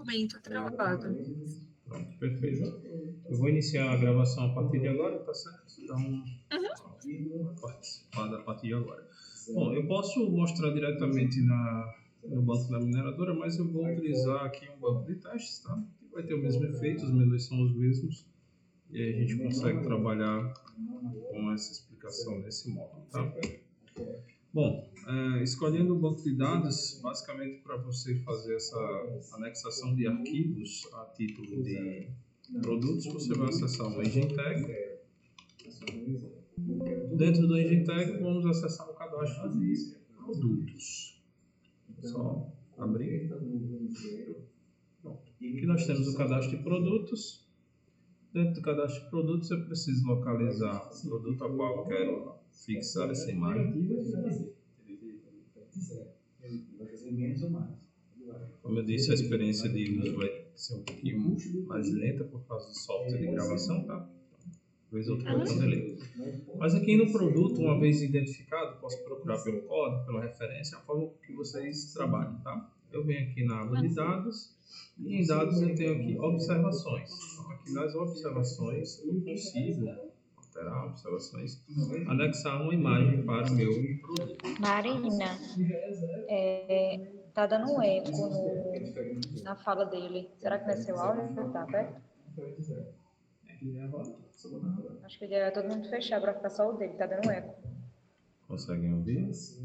documento atrelado. Pronto, perfeito. Eu vou iniciar a gravação a partir de agora, tá certo? Então, participar a partir de agora. Bom, eu posso mostrar diretamente no banco da mineradora, mas eu vou utilizar aqui um banco de testes, tá? Vai ter o mesmo efeito, os menus são os mesmos. E aí a gente consegue trabalhar com essa explicação nesse módulo, tá? Bom, escolhendo o banco de dados, basicamente para você fazer essa anexação de arquivos a título de produtos, você vai acessar o EngineTag. Dentro do EngineTag, vamos acessar o cadastro de produtos. Só abrir. Pronto. Aqui nós temos o cadastro de produtos. Dentro do cadastro de produtos, eu preciso localizar o produto a qual eu quero fixar essa imagem. Como eu disse, a experiência de uso vai ser um pouquinho mais lenta por causa do software de gravação, tá? Talvez outro botão delay. Mas aqui no produto, uma vez identificado, posso procurar pelo código, pela referência, a forma que vocês trabalham, tá? Eu venho aqui na aba de dados e em dados eu tenho aqui observações. Então, aqui nas observações eu consigo alterar observações, anexar uma imagem para o meu produto. Marina, tá dando um eco na fala dele. Será que não é seu áudio? Tá aberto? Acho que é todo mundo fechar para ficar só o dele, tá dando um eco. Conseguem ouvir? Você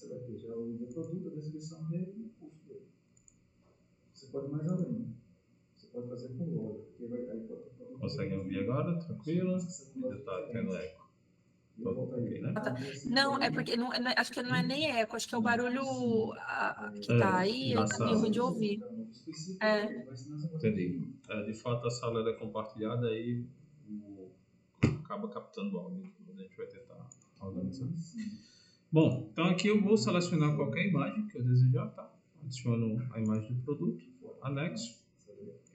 vai ter já o produto, a descrição dele e o custo dele. Você pode ir mais além. Você pode fazer com loja. Conseguem ouvir agora? Tranquilo? Ainda está tendo eco. Okay, né? Não, é porque acho que não é nem eco, acho que é o barulho que tá aí tá meio ruim de ouvir. Entendi. De fato, a sala é compartilhada aí acaba captando o áudio. A gente vai tentar organizar. Bom, então aqui eu vou selecionar qualquer imagem que eu desejar, tá? Adiciono a imagem do produto, anexo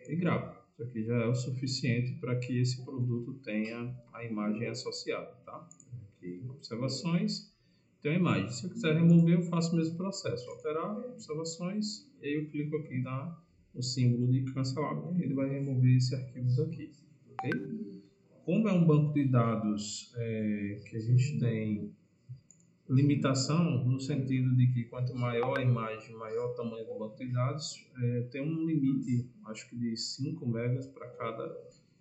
e gravo. Isso aqui já é o suficiente para que esse produto tenha a imagem associada, tá? Aqui, observações, tem a imagem. Se eu quiser remover, eu faço o mesmo processo. Alterar, observações, e aí eu clico aqui no símbolo de cancelar. Ele vai remover esse arquivo daqui, ok? Como é um banco de dados que a gente tem limitação no sentido de que quanto maior a imagem, maior o tamanho do banco de dados, tem um limite, acho que de 5 megas para cada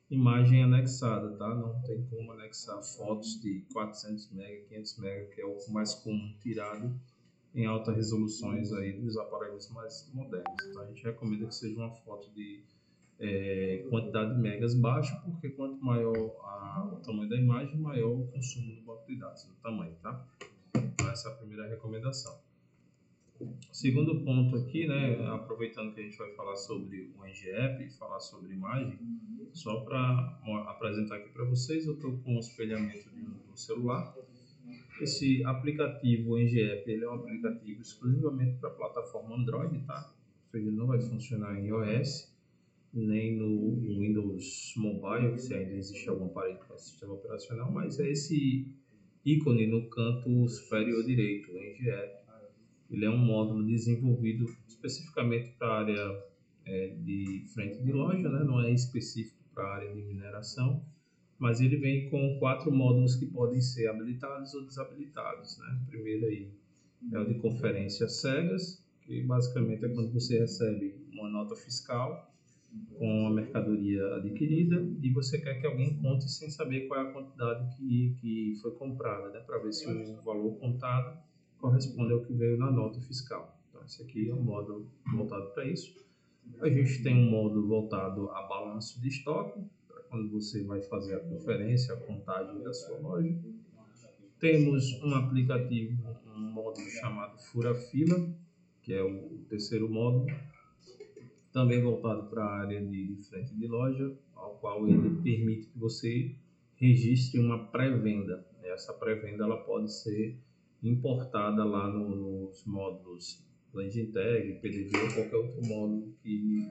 imagem anexada, tá? Não tem como anexar fotos de 400 MB, 500 MB, que é o mais comum tirado em altas resoluções aí dos aparelhos mais modernos. Então a gente recomenda que seja uma foto de quantidade de megas baixa, porque quanto maior o tamanho da imagem, maior o consumo do banco de dados, do tamanho, tá? Então essa é a primeira recomendação. Segundo ponto aqui, né, aproveitando que a gente vai falar sobre o NGApp e falar sobre imagem, só para apresentar aqui para vocês, eu estou com um espelhamento de um celular. Esse aplicativo, o NGApp, ele é um aplicativo exclusivamente para a plataforma Android, tá? Ou seja, ele não vai funcionar em iOS, nem no Windows Mobile, se ainda existe algum aparelho com esse sistema operacional, mas é esse ícone no canto superior direito, o NGApp. Ele é um módulo desenvolvido especificamente para a área de frente de loja, né? Não é específico para a área de mineração, mas ele vem com 4 módulos que podem ser habilitados ou desabilitados, né? O primeiro aí é o de conferências cegas, que basicamente é quando você recebe uma nota fiscal com a mercadoria adquirida e você quer que alguém conte sem saber qual é a quantidade que foi comprada, né? Para ver se o valor contado corresponde ao que veio na nota fiscal. Então, esse aqui é um módulo voltado para isso. A gente tem um módulo voltado a balanço de estoque, para quando você vai fazer a conferência, a contagem da sua loja. Temos um aplicativo, um módulo chamado Fura Fila, que é o terceiro módulo, também voltado para a área de frente de loja, ao qual ele permite que você registre uma pré-venda. Essa pré-venda ela pode ser importada lá nos módulos do EngineTag, PDV ou qualquer outro módulo que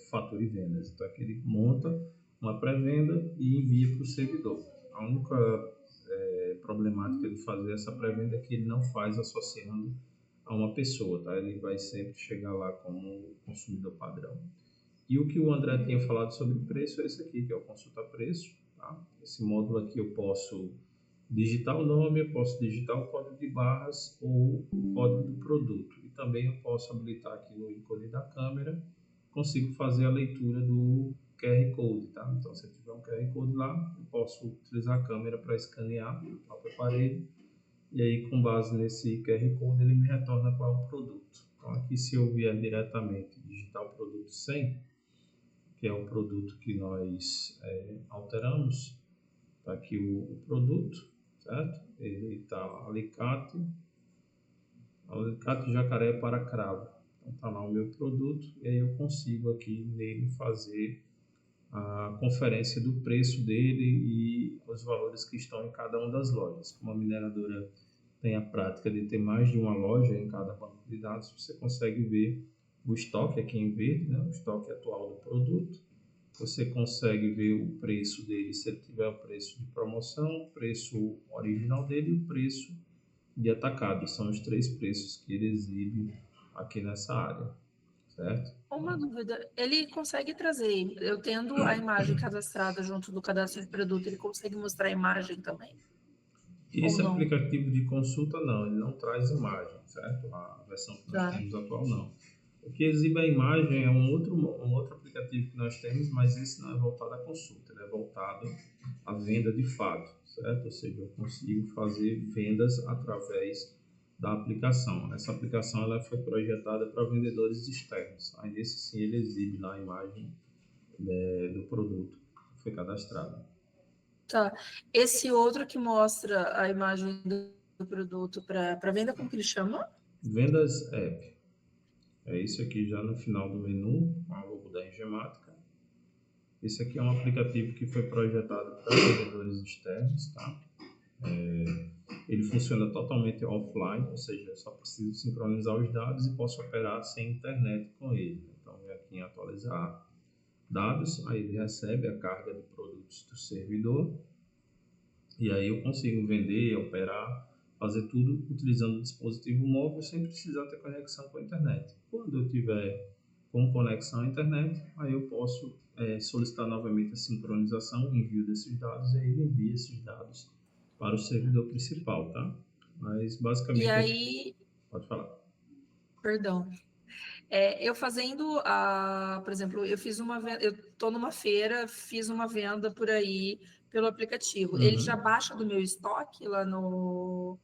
fature vendas. Então aqui ele monta uma pré-venda e envia para o servidor. A única problemática de fazer essa pré-venda é que ele não faz associando a uma pessoa, tá? Ele vai sempre chegar lá como consumidor padrão. E o que o André tinha falado sobre preço é esse aqui, que é o consulta preço, tá? Esse módulo aqui eu posso digitar o nome, eu posso digitar o código de barras ou o código do produto. E também eu posso habilitar aqui no ícone da câmera, consigo fazer a leitura do QR Code, tá? Então, se eu tiver um QR Code lá, eu posso utilizar a câmera para escanear o próprio aparelho. E aí, com base nesse QR Code, ele me retorna qual é o produto. Então, aqui, se eu vier diretamente digitar o produto 100, que é o produto que nós alteramos, tá aqui o produto, certo? Ele está alicate jacaré para cravo. Então, está lá o meu produto e aí eu consigo aqui nele fazer a conferência do preço dele e os valores que estão em cada uma das lojas. Como a mineradora tem a prática de ter mais de uma loja em cada banco de dados, você consegue ver o estoque aqui em verde, né? O estoque atual do produto. Você consegue ver o preço dele, se ele tiver o preço de promoção, o preço original dele e o preço de atacado. São os 3 preços que ele exibe aqui nessa área, certo? Uma dúvida, ele consegue trazer, eu tendo a imagem cadastrada junto do cadastro de produto, ele consegue mostrar a imagem também? Esse Ou não? aplicativo de consulta não, ele não traz imagem, certo? A versão que nós Tá. temos atual não. O que exibe a imagem é um outro aplicativo que nós temos, mas esse não é voltado à consulta, ele é voltado à venda de fato, certo? Ou seja, eu consigo fazer vendas através da aplicação. Essa aplicação ela foi projetada para vendedores externos. Aí nesse sim ele exibe lá a imagem do produto que foi cadastrado. Tá. Esse outro que mostra a imagem do produto para venda, como que ele chama? Vendas App. É isso aqui já no final do menu, com a logo da Engemática. Esse aqui é um aplicativo que foi projetado para vendedores externos, tá? Ele funciona totalmente offline, ou seja, eu só preciso sincronizar os dados e posso operar sem internet com ele. Então, vem aqui em atualizar dados, aí ele recebe a carga de produtos do servidor e aí eu consigo vender, operar, fazer tudo utilizando o dispositivo móvel sem precisar ter conexão com a internet. Quando eu tiver com conexão à internet, aí eu posso solicitar novamente a sincronização, o envio desses dados e aí ele envia esses dados para o servidor principal, tá? Mas basicamente... E aí, Pode falar. perdão. Eu fazendo por exemplo, eu fiz uma venda, eu estou numa feira, fiz uma venda por aí pelo aplicativo. Ele já baixa do meu estoque lá no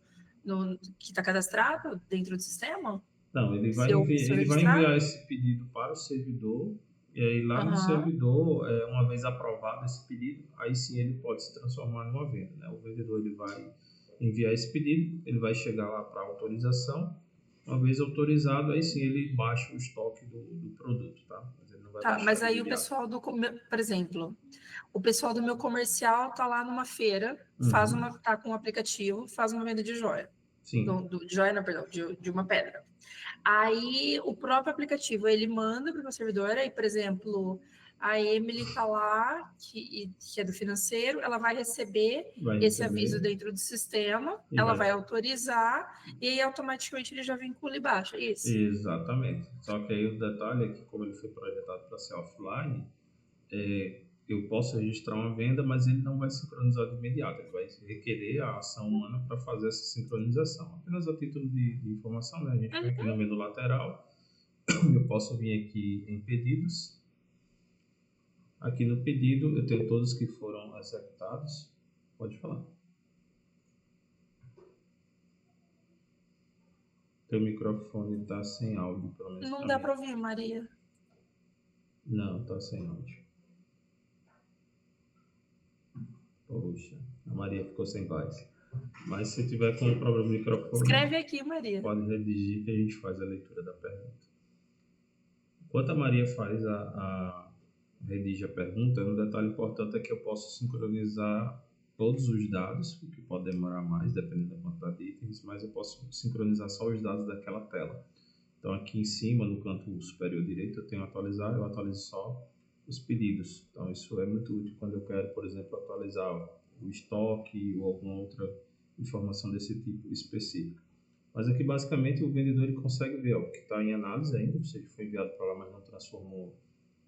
que está cadastrado dentro do sistema? Não, ele Se eu vai registrar? enviar esse pedido para o servidor e aí lá no Aham. servidor, uma vez aprovado esse pedido, aí sim ele pode se transformar numa venda, né? O vendedor ele vai enviar esse pedido, ele vai chegar lá para autorização. Uma vez autorizado, aí sim ele baixa o estoque do produto, tá? Mas ele não vai Tá, baixar mas de aí o imediato. pessoal por exemplo, o pessoal do meu comercial tá lá numa feira, tá com um aplicativo, faz uma venda de joia. Sim, De joia, não, perdão, de uma pedra. Aí o próprio aplicativo ele manda para o servidor, aí, por exemplo, a Emily está lá, que é do financeiro, ela vai receber vai esse aviso receber dentro do sistema, e ela vai... vai autorizar, e aí automaticamente ele já vincula e baixa. Isso. Exatamente. Só que aí o detalhe é que como ele foi projetado para ser offline, eu posso registrar uma venda, mas ele não vai sincronizar de imediato. Ele vai requerer a ação humana para fazer essa sincronização. Apenas a título de informação, né? A gente vem aqui no menu lateral, eu posso vir aqui em pedidos. Aqui no pedido eu tenho todos que foram executados. Pode falar. Teu microfone está sem áudio, pelo menos Não para dá mim. para ouvir, Maria. Não, está sem áudio. Poxa, a Maria ficou sem voz. Mas se tiver com problema no microfone, Escreve aqui, Maria. pode redigir que a gente faz a leitura da pergunta. Enquanto a Maria faz redige a pergunta, um detalhe importante é que eu posso sincronizar todos os dados, o que pode demorar mais, dependendo da quantidade de itens, mas eu posso sincronizar só os dados daquela tela. Então aqui em cima, no canto superior direito, eu tenho atualizar, eu atualizo só os pedidos. Então isso é muito útil quando eu quero, por exemplo, atualizar o estoque ou alguma outra informação desse tipo específica. Mas aqui, basicamente, o vendedor ele consegue ver o que está em análise ainda, ou seja, foi enviado para lá, mas não transformou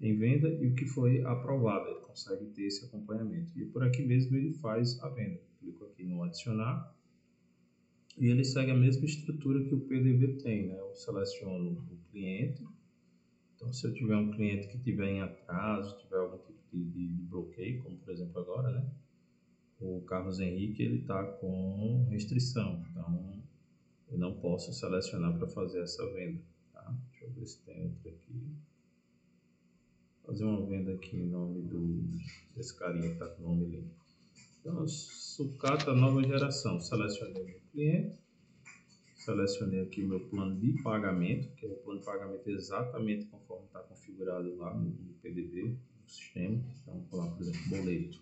em venda, e o que foi aprovado, ele consegue ter esse acompanhamento. E por aqui mesmo ele faz a venda. Clico aqui no adicionar, e ele segue a mesma estrutura que o PDV tem, né? Eu seleciono o cliente. Então, se eu tiver um cliente que tiver em atraso, tiver algum tipo de bloqueio, como por exemplo agora, né? O Carlos Henrique, ele está com restrição, então eu não posso selecionar para fazer essa venda, tá? Deixa eu ver se tem outra aqui. Fazer uma venda aqui em nome desse carinha que está com o nome limpo. Então, sucata nova geração. Selecionei o meu cliente. Selecionei aqui o meu plano de pagamento, que é o plano de pagamento exatamente conforme está configurado lá no PDV, no sistema. Então, vou colocar, por exemplo, boleto.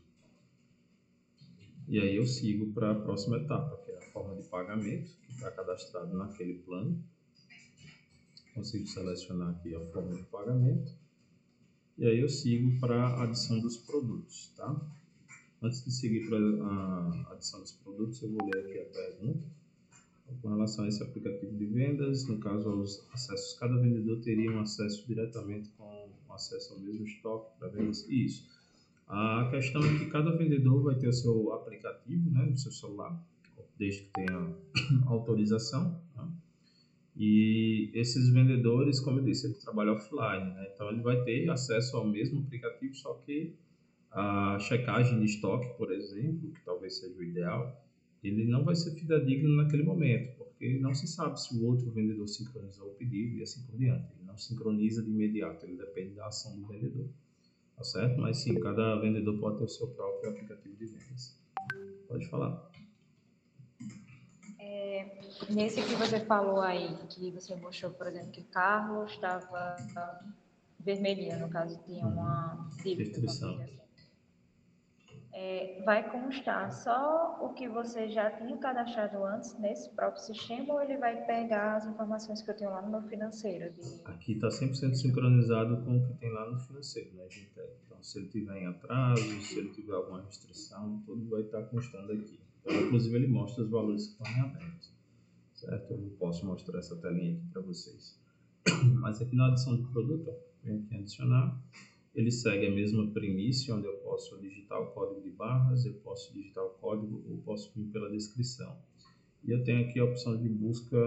E aí eu sigo para a próxima etapa, que é a forma de pagamento, que está cadastrado naquele plano. Consigo selecionar aqui a forma de pagamento. E aí eu sigo para a adição dos produtos, tá? Antes de seguir para a adição dos produtos, eu vou ler aqui a pergunta. Com relação a esse aplicativo de vendas, no caso aos acessos, cada vendedor teria um acesso diretamente com acesso ao mesmo estoque para vendas. Isso. A questão é que cada vendedor vai ter o seu aplicativo, né, no seu celular, desde que tenha autorização, né? E esses vendedores, como eu disse, ele trabalha offline, né? Então ele vai ter acesso ao mesmo aplicativo, só que a checagem de estoque, por exemplo, que talvez seja o ideal, ele não vai ser fidedigno naquele momento, porque não se sabe se o outro vendedor sincronizou o pedido e assim por diante. Ele não sincroniza de imediato, ele depende da ação do vendedor, tá certo? Mas sim, cada vendedor pode ter o seu próprio aplicativo de vendas. Pode falar. Nesse que você falou aí, que você mostrou, por exemplo, que o carro estava vermelhinho, no caso, tinha uma dívida, vamos Restrição. dizer assim. Vai constar só o que você já tinha cadastrado antes nesse próprio sistema ou ele vai pegar as informações que eu tenho lá no meu financeiro? Aqui está 100% sincronizado com o que tem lá no financeiro, né, gente? Então, se ele tiver em atraso, se ele tiver alguma restrição, tudo vai estar constando aqui. Então, inclusive, ele mostra os valores que estão em aberto, certo? Eu posso mostrar essa telinha aqui para vocês. Mas aqui na adição de produto, ó, vem aqui em adicionar. Ele segue a mesma premissa, onde eu posso digitar o código de barras, eu posso digitar o código ou posso vir pela descrição. E eu tenho aqui a opção de busca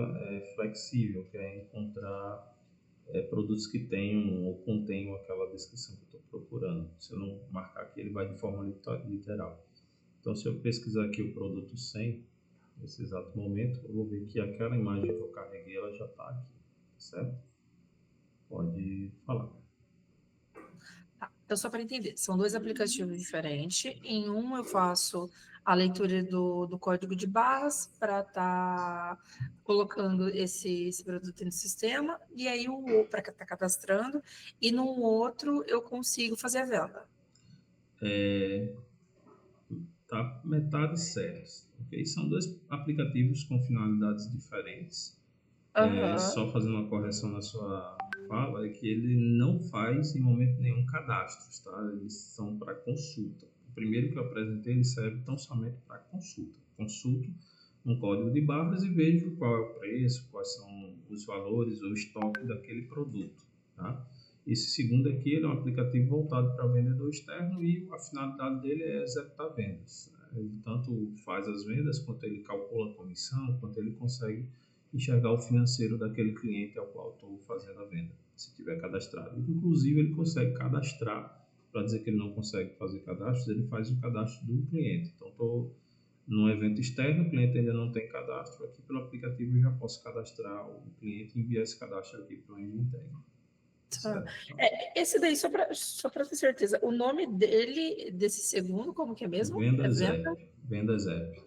flexível, que é encontrar produtos que tenham ou contenham aquela descrição que eu estou procurando. Se eu não marcar aqui, ele vai de forma literal. Então, se eu pesquisar aqui o produto 100, nesse exato momento, eu vou ver que aquela imagem que eu carreguei, ela já está aqui, certo? Pode falar. Então, só para entender, são dois aplicativos diferentes. Em um eu faço a leitura do código de barras para estar colocando esse produto no sistema, e aí o para estar cadastrando, e no outro eu consigo fazer a venda. Tá metade certo, ok? São dois aplicativos com finalidades diferentes. Só fazendo uma correção na sua fala, é que ele não faz em momento nenhum cadastros, tá? Eles são para consulta. O primeiro que eu apresentei, ele serve tão somente para consulta. Consulto um código de barras e vejo qual é o preço, quais são os valores ou estoque daquele produto, tá? Esse segundo aqui, ele é um aplicativo voltado para vendedor externo e a finalidade dele é executar vendas. Ele tanto faz as vendas, quanto ele calcula a comissão, quanto ele consegue enxergar o financeiro daquele cliente ao qual estou fazendo a venda, se tiver cadastrado. Inclusive, ele consegue cadastrar, para dizer que ele não consegue fazer cadastros, ele faz o cadastro do cliente. Então, estou num evento externo, o cliente ainda não tem cadastro, aqui pelo aplicativo eu já posso cadastrar o cliente e enviar esse cadastro aqui para o engine tag. Tá. Esse daí, só para ter certeza, o nome dele, desse segundo, como que é mesmo? Vendas App. Vendas App.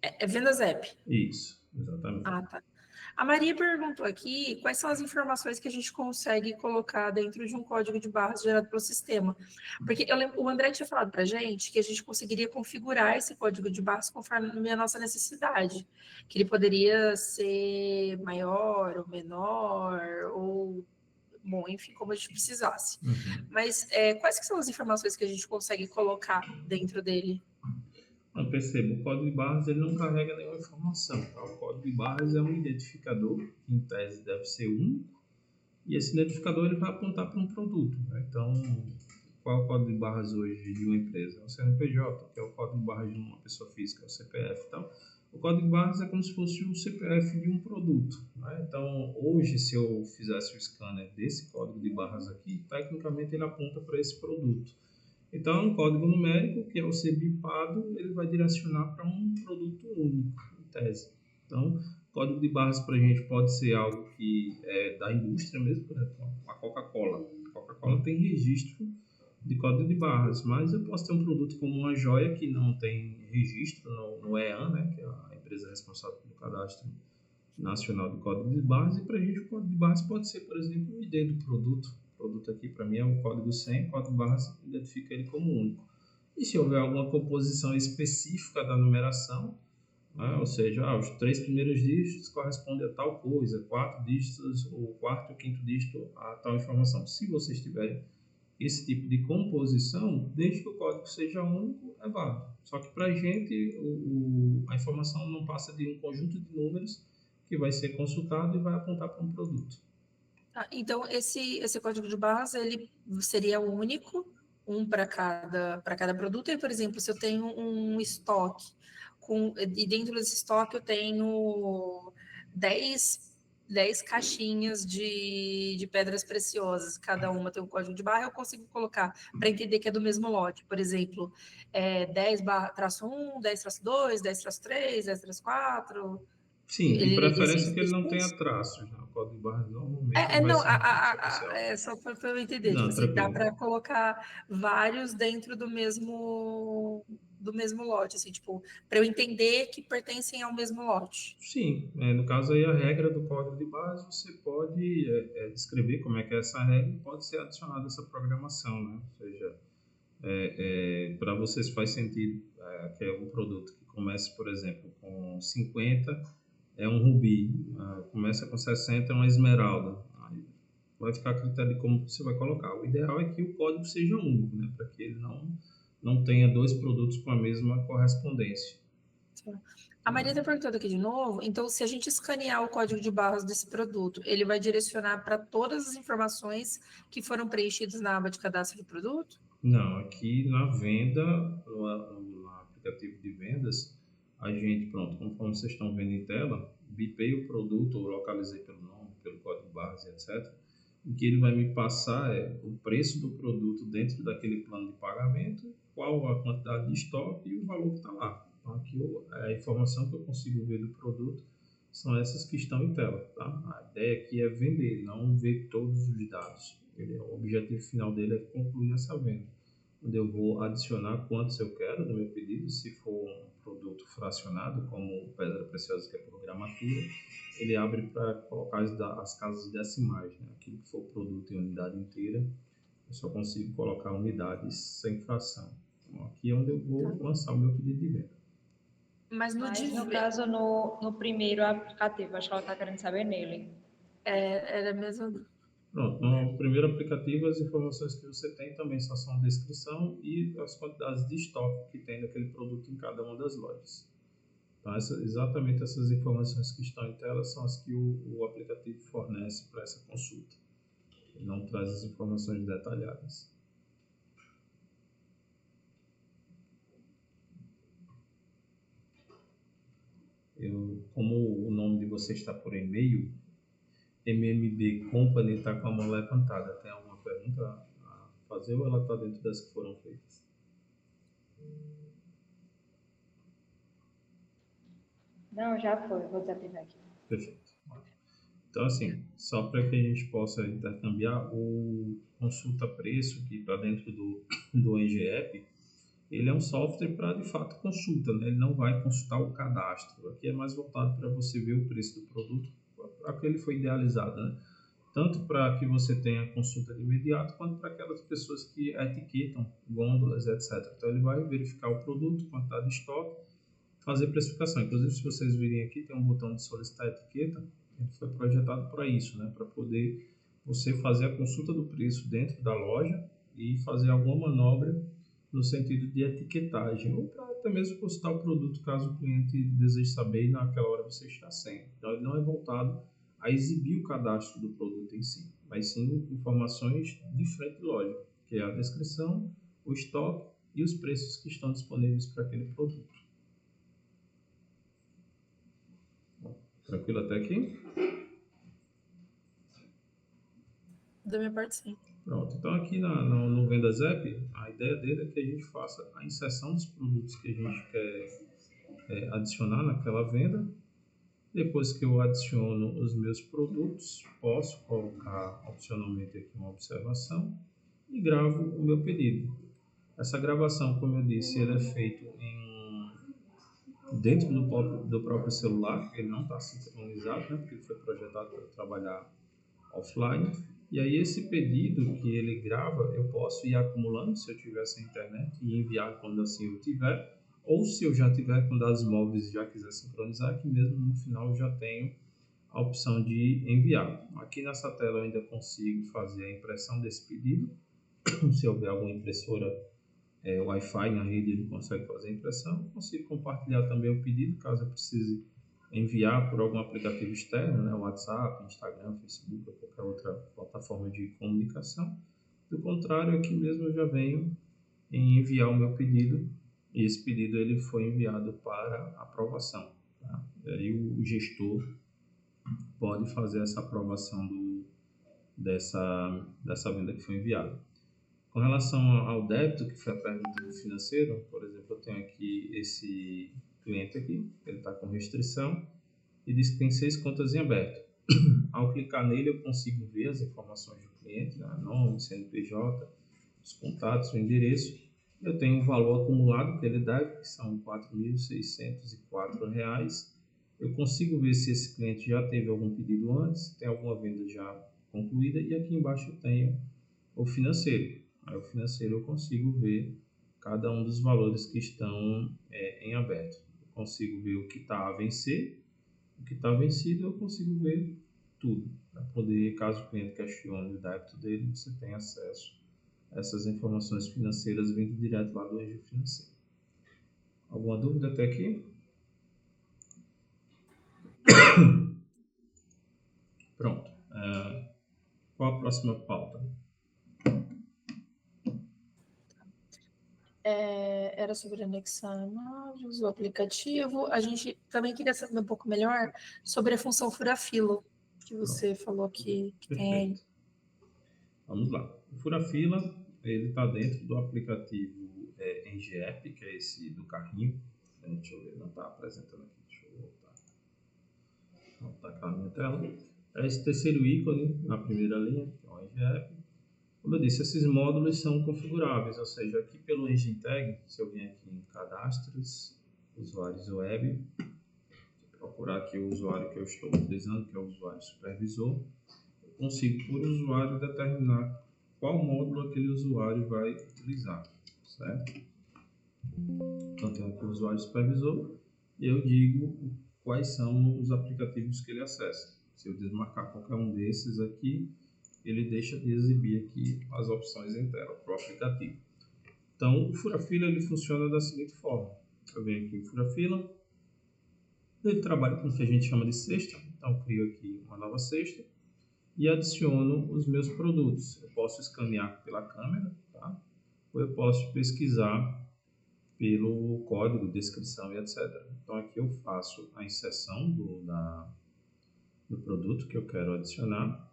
É Vendas App. Isso, exatamente. Ah, tá. A Maria perguntou aqui quais são as informações que a gente consegue colocar dentro de um código de barras gerado pelo sistema. Porque eu lembro, o André tinha falado para a gente que a gente conseguiria configurar esse código de barras conforme a nossa necessidade. Que ele poderia ser maior ou menor, ou, bom, enfim, como a gente precisasse. Mas quais que são as informações que a gente consegue colocar dentro dele? Então, perceba, o código de barras ele não carrega nenhuma informação. Tá? O código de barras é um identificador, que em tese deve ser único, e esse identificador ele vai apontar para um produto. Né? Então, qual é o código de barras hoje de uma empresa? É o CNPJ, que é o código de barras de uma pessoa física, é o CPF. Então, o código de barras é como se fosse o CPF de um produto. Né? Então, hoje, se eu fizesse o scanner desse código de barras aqui, tecnicamente ele aponta para esse produto. Então, é um código numérico que, ao ser bipado, ele vai direcionar para um produto único, em tese. Então, código de barras para a gente pode ser algo que é da indústria mesmo, por exemplo, a Coca-Cola. A Coca-Cola tem registro de código de barras, mas eu posso ter um produto como uma joia que não tem registro no EAN, né, que é a empresa responsável pelo cadastro nacional do código de barras, e para a gente o código de barras pode ser, por exemplo, o ID do produto. O produto aqui para mim é o código 100, o código de barras identifica ele como único. E se houver alguma composição específica da numeração, né, ou seja, os 3 primeiros dígitos correspondem a tal coisa, 4 dígitos, o quarto e o quinto dígito a tal informação. Se vocês tiverem esse tipo de composição, desde que o código seja único, é válido. Só que para a gente, a informação não passa de um conjunto de números que vai ser consultado e vai apontar para um produto. Então, esse código de barras, ele seria único, um para cada produto. E, por exemplo, se eu tenho um estoque, e dentro desse estoque eu tenho 10 caixinhas de pedras preciosas, cada uma tem um código de barra, eu consigo colocar para entender que é do mesmo lote. Por exemplo, 10/1, 10/2, 10/3, 10/4. Sim, de preferência que ele não tenha Existe. traços. Né? O código de barras normalmente ele vai Não, ser um tipo sequencial. só para eu entender, tipo Não, assim, dá tranquilo. para colocar vários dentro do mesmo lote, assim, tipo, para eu entender que pertencem ao mesmo lote. Sim, no caso aí a regra do código de base, você pode descrever como é que é essa regra e pode ser adicionada essa programação, né? Ou seja, para vocês faz sentido que é um produto que comece, por exemplo, com 50, é um rubi, começa com 60, é uma esmeralda. Aí vai ficar a critério de como você vai colocar. O ideal é que o código seja único, né? Para que ele não tenha dois produtos com a mesma correspondência. A Maria está perguntando aqui de novo, então se a gente escanear o código de barras desse produto, ele vai direcionar para todas as informações que foram preenchidas na aba de cadastro de produto? Não, aqui na venda, no aplicativo de vendas, a gente, pronto, conforme vocês estão vendo em tela, bipei o produto, ou localizei pelo nome, pelo código barras e etc. O que ele vai me passar é o preço do produto dentro daquele plano de pagamento, qual a quantidade de estoque e o valor que está lá. Então, aqui a informação que eu consigo ver do produto são essas que estão em tela. Tá? A ideia aqui é vender, não ver todos os dados. O objetivo final dele é concluir essa venda, onde eu vou adicionar quantos eu quero no meu pedido. Se for um produto fracionado, como pedra preciosa, que é por gramatura, ele abre para colocar as casas decimais, né? Aquilo que for produto em unidade inteira, eu só consigo colocar unidades sem fração. Então, aqui é onde eu vou lançar o meu pedido de venda. Mas no caso, no primeiro aplicativo, acho que ela está querendo saber nele. era mesmo. Pronto, no primeiro aplicativo as informações que você tem também só são a descrição e as quantidades de estoque que tem daquele produto em cada uma das lojas. Então, exatamente essas informações que estão em tela são as que o aplicativo fornece para essa consulta. Ele não traz as informações detalhadas. Como o nome de você está por e-mail, MMB Company está com a mão levantada. Tem alguma pergunta a fazer ou ela está dentro das que foram feitas? Não, já foi. Vou desativar aqui. Perfeito. Então, assim, só para que a gente possa intercambiar, o consulta preço, que está dentro do EGEP, ele é um software para, de fato, consulta, né? Ele não vai consultar o cadastro. Aqui é mais voltado para você ver o preço do produto, para que ele foi idealizado, né? Tanto para que você tenha consulta de imediato, quanto para aquelas pessoas que etiquetam gôndolas, etc. Então, ele vai verificar o produto, quantidade de estoque, fazer precificação. Inclusive, se vocês virem aqui, tem um botão de solicitar etiqueta. Ele foi projetado para isso, né? Para poder você fazer a consulta do preço dentro da loja e fazer alguma manobra no sentido de etiquetagem, ou para até mesmo postar o produto caso o cliente deseje saber e naquela hora você está sem. Então, ele não é voltado a exibir o cadastro do produto em si, mas sim informações de frente lógica, que é a descrição, o estoque e os preços que estão disponíveis para aquele produto. Tranquilo até aqui? Da minha parte, sim. Pronto, então aqui no Vendas App, a ideia dele é que a gente faça a inserção dos produtos que a gente quer adicionar naquela venda. Depois que eu adiciono os meus produtos, posso colocar opcionalmente aqui uma observação e gravo o meu pedido. Essa gravação, como eu disse, ele é feito dentro do próprio celular, ele não está sincronizado, né, porque ele foi projetado para trabalhar offline. E aí esse pedido que ele grava, eu posso ir acumulando se eu tiver sem internet e enviar quando assim eu tiver, ou se eu já tiver com dados móveis e já quiser sincronizar, que mesmo no final eu já tenho a opção de enviar. Aqui nessa tela eu ainda consigo fazer a impressão desse pedido. Se houver alguma impressora Wi-Fi na rede, ele consegue fazer a impressão. Eu consigo compartilhar também o pedido, caso eu precise enviar por algum aplicativo externo, né? WhatsApp, Instagram, Facebook ou qualquer outra plataforma de comunicação. Do contrário, aqui mesmo eu já venho em enviar o meu pedido e esse pedido ele foi enviado para aprovação. Tá? E aí o gestor pode fazer essa aprovação dessa venda que foi enviada. Com relação ao débito, que foi a pergunta do financeiro, por exemplo, eu tenho aqui esse cliente aqui, ele está com restrição e diz que tem 6 contas em aberto. Ao clicar nele, eu consigo ver as informações do cliente, né? Nome, CNPJ, os contatos, o endereço. Eu tenho o valor acumulado que ele deve, que são R$ 4.604. Eu consigo ver se esse cliente já teve algum pedido antes, tem alguma venda já concluída, e aqui embaixo eu tenho o financeiro. Aí o financeiro eu consigo ver cada um dos valores que estão em aberto. Eu consigo ver o que está a vencer, o que está vencido, eu consigo ver tudo. Para poder, caso o cliente questione o débito dele, você tem acesso a essas informações financeiras vindo direto lá do Engie Financeiro. Alguma dúvida até aqui? Pronto. Qual a próxima pauta? Era sobre anexar imagens, o aplicativo. A gente também queria saber um pouco melhor sobre a função fura-fila, que você falou que tem aí. Perfeito. Vamos lá. O Fura-Fila, ele está dentro do aplicativo Engie App, que é esse do carrinho. Deixa eu ver, não está apresentando aqui. Deixa eu voltar aqui na minha tela. É esse terceiro ícone na primeira linha, que é o Engie App. Como eu disse, esses módulos são configuráveis, ou seja, aqui pelo Engine Tag, se eu vier aqui em cadastros, usuários web, procurar aqui o usuário que eu estou utilizando, que é o usuário supervisor, eu consigo, por usuário, determinar qual módulo aquele usuário vai utilizar, certo? Então, tenho aqui o usuário supervisor e eu digo quais são os aplicativos que ele acessa. Se eu desmarcar qualquer um desses aqui, ele deixa de exibir aqui as opções em tela para o aplicativo. Então, o Fura-Fila ele funciona da seguinte forma. Eu venho aqui em Fura-Fila, ele trabalha com o que a gente chama de cesta, então crio aqui uma nova cesta e adiciono os meus produtos. Eu posso escanear pela câmera, tá? Ou eu posso pesquisar pelo código, descrição e etc. Então aqui eu faço a inserção do produto que eu quero adicionar.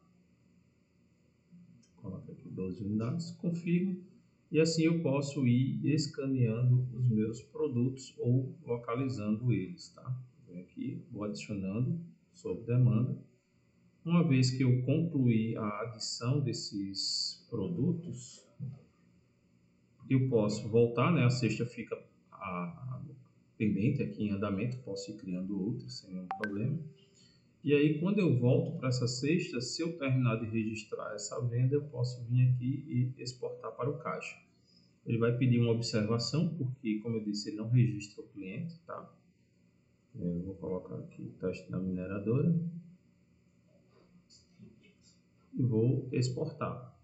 Coloco aqui 12 unidades, confirmo. E assim eu posso ir escaneando os meus produtos ou localizando eles, tá? Venho aqui, vou adicionando sob demanda. Uma vez que eu concluir a adição desses produtos, eu posso voltar, né? A cesta fica pendente aqui em andamento, posso ir criando outras sem nenhum problema. E aí, quando eu volto para essa cesta, se eu terminar de registrar essa venda, eu posso vir aqui e exportar para o caixa. Ele vai pedir uma observação, porque, como eu disse, ele não registra o cliente, tá? Eu vou colocar aqui teste da mineradora e vou exportar.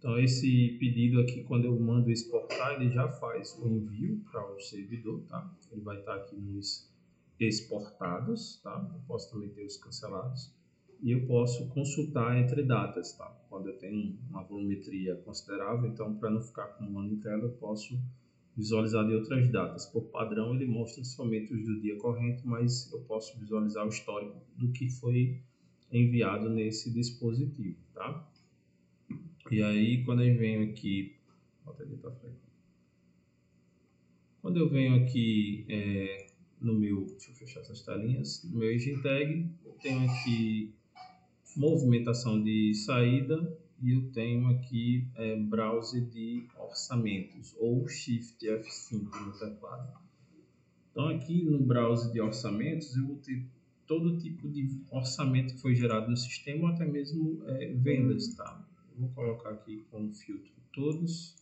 Então, esse pedido aqui, quando eu mando exportar, ele já faz o envio para o servidor, tá? Ele vai estar aqui nos exportados, tá? Eu posso também ter os cancelados. E eu posso consultar entre datas, tá? Quando eu tenho uma volumetria considerável, então, para não ficar acumulando em tela, eu posso visualizar de outras datas. Por padrão, ele mostra somente os do dia corrente, mas eu posso visualizar o histórico do que foi enviado nesse dispositivo, tá? E aí, quando eu venho aqui, quando eu venho aqui no meu, deixa eu fechar essas telinhas, no meu Agent Tag, eu tenho aqui movimentação de saída e eu tenho aqui browser de orçamentos ou Shift F5 no teclado. Então, aqui no browser de orçamentos, eu vou ter todo tipo de orçamento que foi gerado no sistema, ou até mesmo vendas, tá? Eu vou colocar aqui com filtro todos.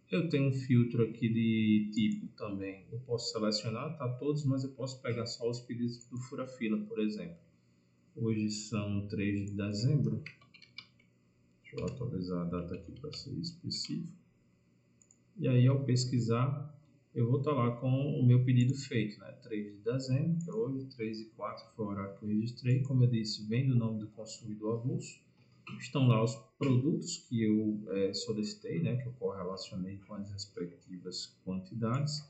Eu tenho um filtro aqui de tipo também. Eu posso selecionar, tá, todos, mas eu posso pegar só os pedidos do fura-fila, por exemplo. Hoje são 3 de dezembro. Deixa eu atualizar a data aqui para ser específico. E aí, ao pesquisar, eu vou estar lá com o meu pedido feito, né? 3 de dezembro, que é hoje, 3 e 4 foi o horário que eu registrei. Como eu disse, vem do nome do consumidor avulso. Estão lá os produtos que eu solicitei, né? Que eu correlacionei com as respectivas quantidades.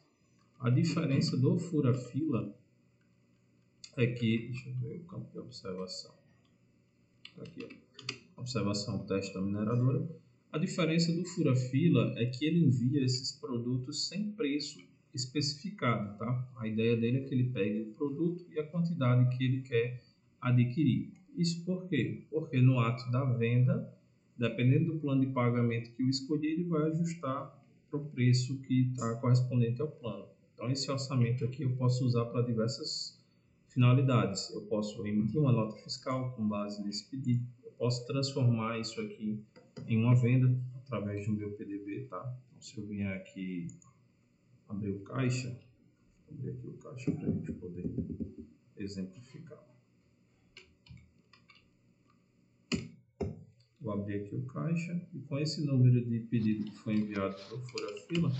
A diferença do fura-fila é que, deixa eu ver o campo de observação. Aqui, ó. Observação teste da mineradora. A diferença do fura-fila é que ele envia esses produtos sem preço especificado, tá? A ideia dele é que ele pegue o produto e a quantidade que ele quer adquirir. Isso por quê? Porque no ato da venda, dependendo do plano de pagamento que eu escolhi, ele vai ajustar para o preço que está correspondente ao plano. Então, esse orçamento aqui eu posso usar para diversas finalidades. Eu posso emitir uma nota fiscal com base nesse pedido. Eu posso transformar isso aqui em uma venda através do meu PDB, tá? Então, se eu vier aqui abrir o caixa, vou abrir aqui o caixa para a gente poder exemplificar. Vou abrir aqui o caixa e com esse número de pedido que foi enviado para o fura-fila,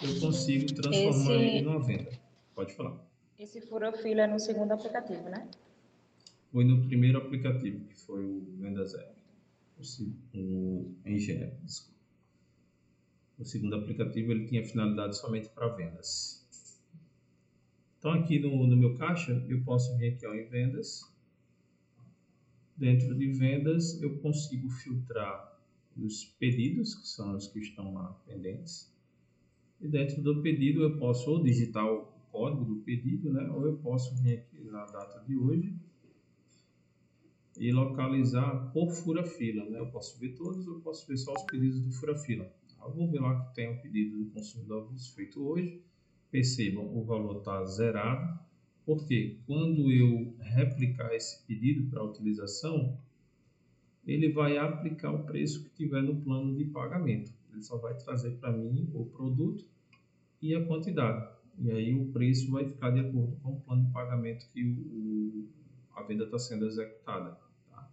eu consigo transformar ele numa venda. Pode falar. Esse fura-fila é no segundo aplicativo, né? Foi no primeiro aplicativo, que foi o Vendas App. O Engenheiro, desculpa. O segundo aplicativo ele tinha finalidade somente para vendas. Então aqui no meu caixa eu posso vir aqui em vendas. Dentro de vendas eu consigo filtrar os pedidos, que são os que estão lá pendentes. E dentro do pedido eu posso ou digitar o código do pedido, né? Ou eu posso vir aqui na data de hoje e localizar por fura-fila, né? Eu posso ver todos ou eu posso ver só os pedidos do fura-fila. Eu vou ver lá que tem um pedido do consumidor avulso feito hoje. Percebam, o valor está zerado, porque quando eu replicar esse pedido para utilização, ele vai aplicar o preço que tiver no plano de pagamento. Ele só vai trazer para mim o produto e a quantidade. E aí o preço vai ficar de acordo com o plano de pagamento que a venda está sendo executada. Tá?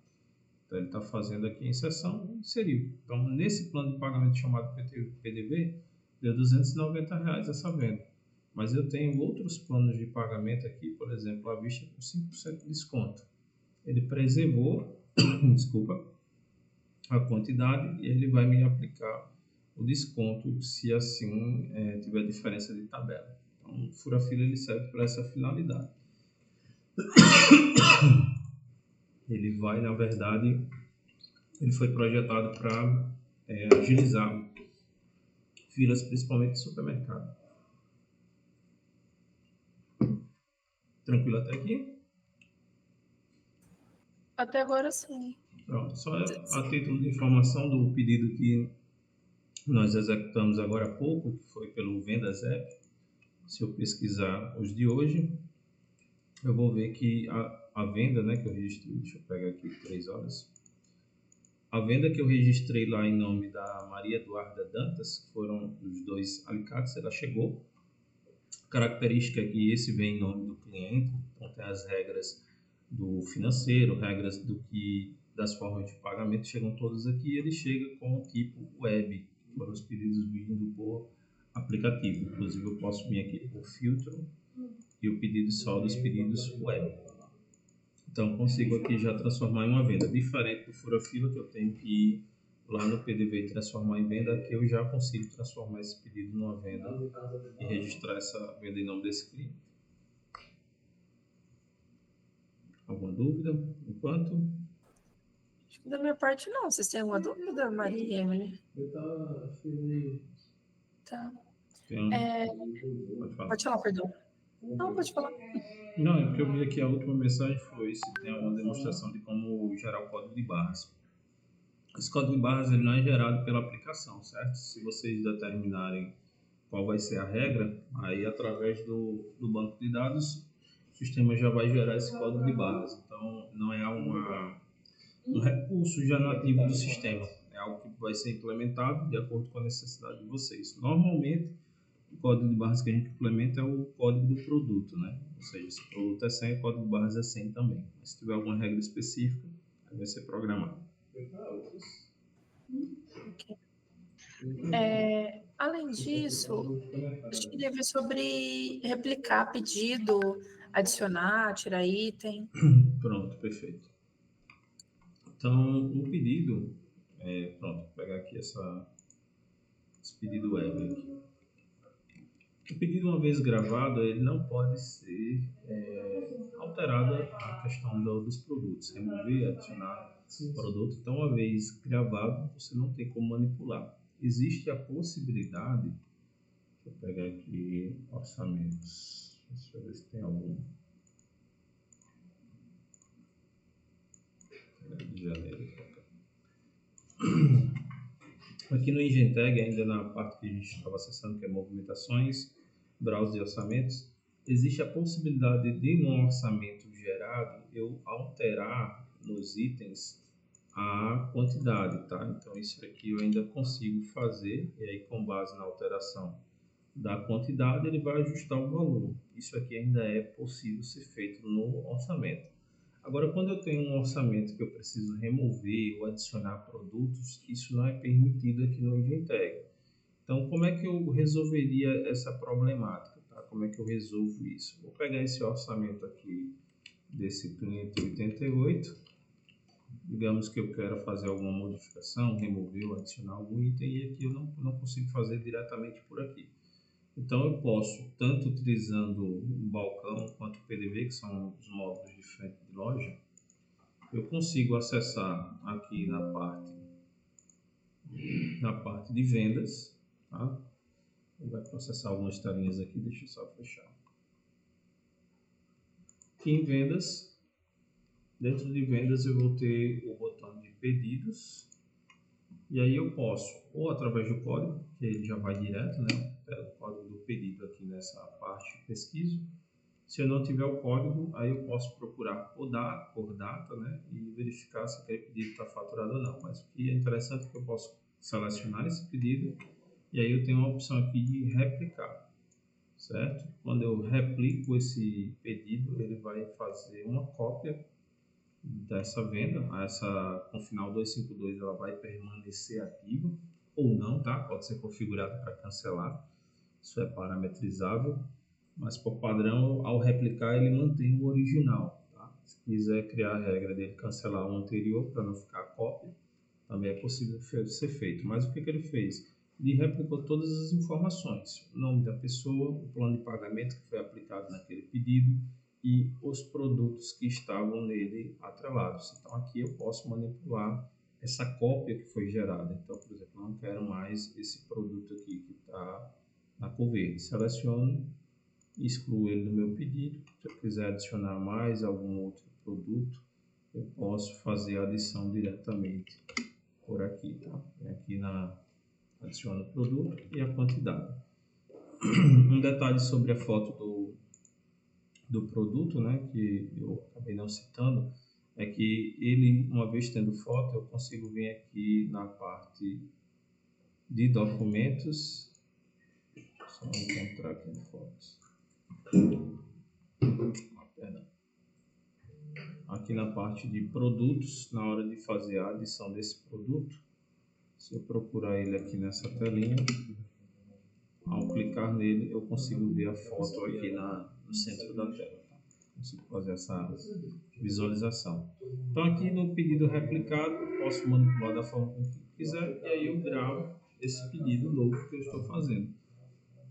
Então ele está fazendo aqui a inserção e inseriu. Então nesse plano de pagamento chamado PDB, deu R$290 essa venda. Mas eu tenho outros planos de pagamento aqui, por exemplo, à vista com 5% de desconto. Ele preservou, desculpa, a quantidade e ele vai me aplicar o desconto se assim tiver diferença de tabela. Então, o fura-fila ele serve para essa finalidade. Ele vai, na verdade, ele foi projetado para agilizar filas, principalmente de supermercado. Tranquilo até aqui? Até agora sim. Pronto, só a título de informação do pedido que nós executamos agora há pouco, que foi pelo Vendas App. Se eu pesquisar os de hoje, eu vou ver que a venda, né, que eu registrei, deixa eu pegar aqui 3 horas. A venda que eu registrei lá em nome da Maria Eduarda Dantas, que foram os 2 alicates, ela chegou. A característica é que esse vem em nome do cliente, então tem as regras do financeiro, regras do que das formas de pagamento chegam todas aqui. Ele chega com o tipo web, que foram os pedidos vindo por aplicativo. Inclusive, eu posso vir aqui por filtro e o pedido só dos pedidos web. Então, consigo aqui já transformar em uma venda. Diferente do fura-fila, que eu tenho que ir lá no PDV e transformar em venda, aqui eu já consigo transformar esse pedido numa venda e registrar essa venda em nome desse cliente. Alguma dúvida? Enquanto? Da minha parte, não. Vocês têm alguma dúvida, Maria e Emily? Tá. Pode falar. Pode falar, perdão. Não, pode falar. Não, é porque eu vi aqui a última mensagem foi se tem uma demonstração de como gerar o código de barras. Esse código de barras ele não é gerado pela aplicação, certo? Se vocês determinarem qual vai ser a regra, aí através do banco de dados, o sistema já vai gerar esse código de barras. Então, não é um recurso já nativo do sistema. É algo que vai ser implementado de acordo com a necessidade de vocês. Normalmente, o código de barras que a gente implementa é o código do produto, né? Ou seja, se o produto é 100, o código de barras é 100 também. Mas se tiver alguma regra específica, aí vai ser programado. Okay. Além disso, eu queria ver sobre replicar pedido, adicionar, tirar item. Pronto, perfeito. Então, o pedido, pronto, vou pegar aqui esse pedido web aqui. O pedido, uma vez gravado, ele não pode ser alterado a questão dos produtos, remover, adicionar produto. Então, uma vez gravado, você não tem como manipular. Existe a possibilidade, deixa eu pegar aqui orçamentos, deixa eu ver se tem algum. De janeiro. Aqui no Ingenteg, ainda na parte que a gente estava acessando, que é movimentações, browser de orçamentos, existe a possibilidade de, num orçamento gerado, eu alterar nos itens a quantidade, tá? Então, isso aqui eu ainda consigo fazer, e aí com base na alteração da quantidade, ele vai ajustar o valor. Isso aqui ainda é possível ser feito no orçamento. Agora, quando eu tenho um orçamento que eu preciso remover ou adicionar produtos, isso não é permitido aqui no Ingenteg. Então, como é que eu resolveria essa problemática? Tá? Como é que eu resolvo isso? Vou pegar esse orçamento aqui desse cliente 88. Digamos que eu quero fazer alguma modificação, remover ou adicionar algum item, e aqui eu não consigo fazer diretamente por aqui. Então, eu posso, tanto utilizando o balcão quanto o PDV, que são os módulos de frente de loja, eu consigo acessar aqui na parte de vendas, tá? Ele vai processar algumas telinhas aqui, deixa eu só fechar. Aqui em vendas, dentro de vendas eu vou ter o botão de pedidos, e aí eu posso, ou através do código, que ele já vai direto, né? Pego o código do pedido aqui nessa parte, pesquiso. Se eu não tiver o código, aí eu posso procurar por data, né? E verificar se aquele pedido está faturado ou não. Mas o que é interessante é que eu posso selecionar esse pedido, e aí eu tenho uma opção aqui de replicar, certo? Quando eu replico esse pedido, ele vai fazer uma cópia dessa venda, com final 252 ela vai permanecer ativa ou não, tá? Pode ser configurada para cancelar, isso é parametrizável, mas por padrão, ao replicar ele mantém o original, tá? Se quiser criar a regra dele cancelar o anterior para não ficar cópia, também é possível ser feito. Mas o que ele fez? Ele replicou todas as informações, o nome da pessoa, o plano de pagamento que foi aplicado naquele pedido, e os produtos que estavam nele atrelados. Então, aqui eu posso manipular essa cópia que foi gerada. Então, por exemplo, eu não quero mais esse produto aqui que está na cor verde. Seleciono e excluo ele do meu pedido. Se eu quiser adicionar mais algum outro produto, eu posso fazer a adição diretamente por aqui, tá? Aqui adiciono o produto e a quantidade. Um detalhe sobre a foto do produto, né, que eu acabei não citando, é que ele, uma vez tendo foto, eu consigo vir aqui na parte de documentos, só encontrar aqui fotos, perdão, aqui na parte de produtos, na hora de fazer a adição desse produto, se eu procurar ele aqui nessa telinha, ao clicar nele eu consigo ver a foto aqui no centro da tela. Tá? Consigo fazer essa visualização. Então aqui no pedido replicado, eu posso manipular da forma como quiser e aí eu gravo esse pedido novo que eu estou fazendo.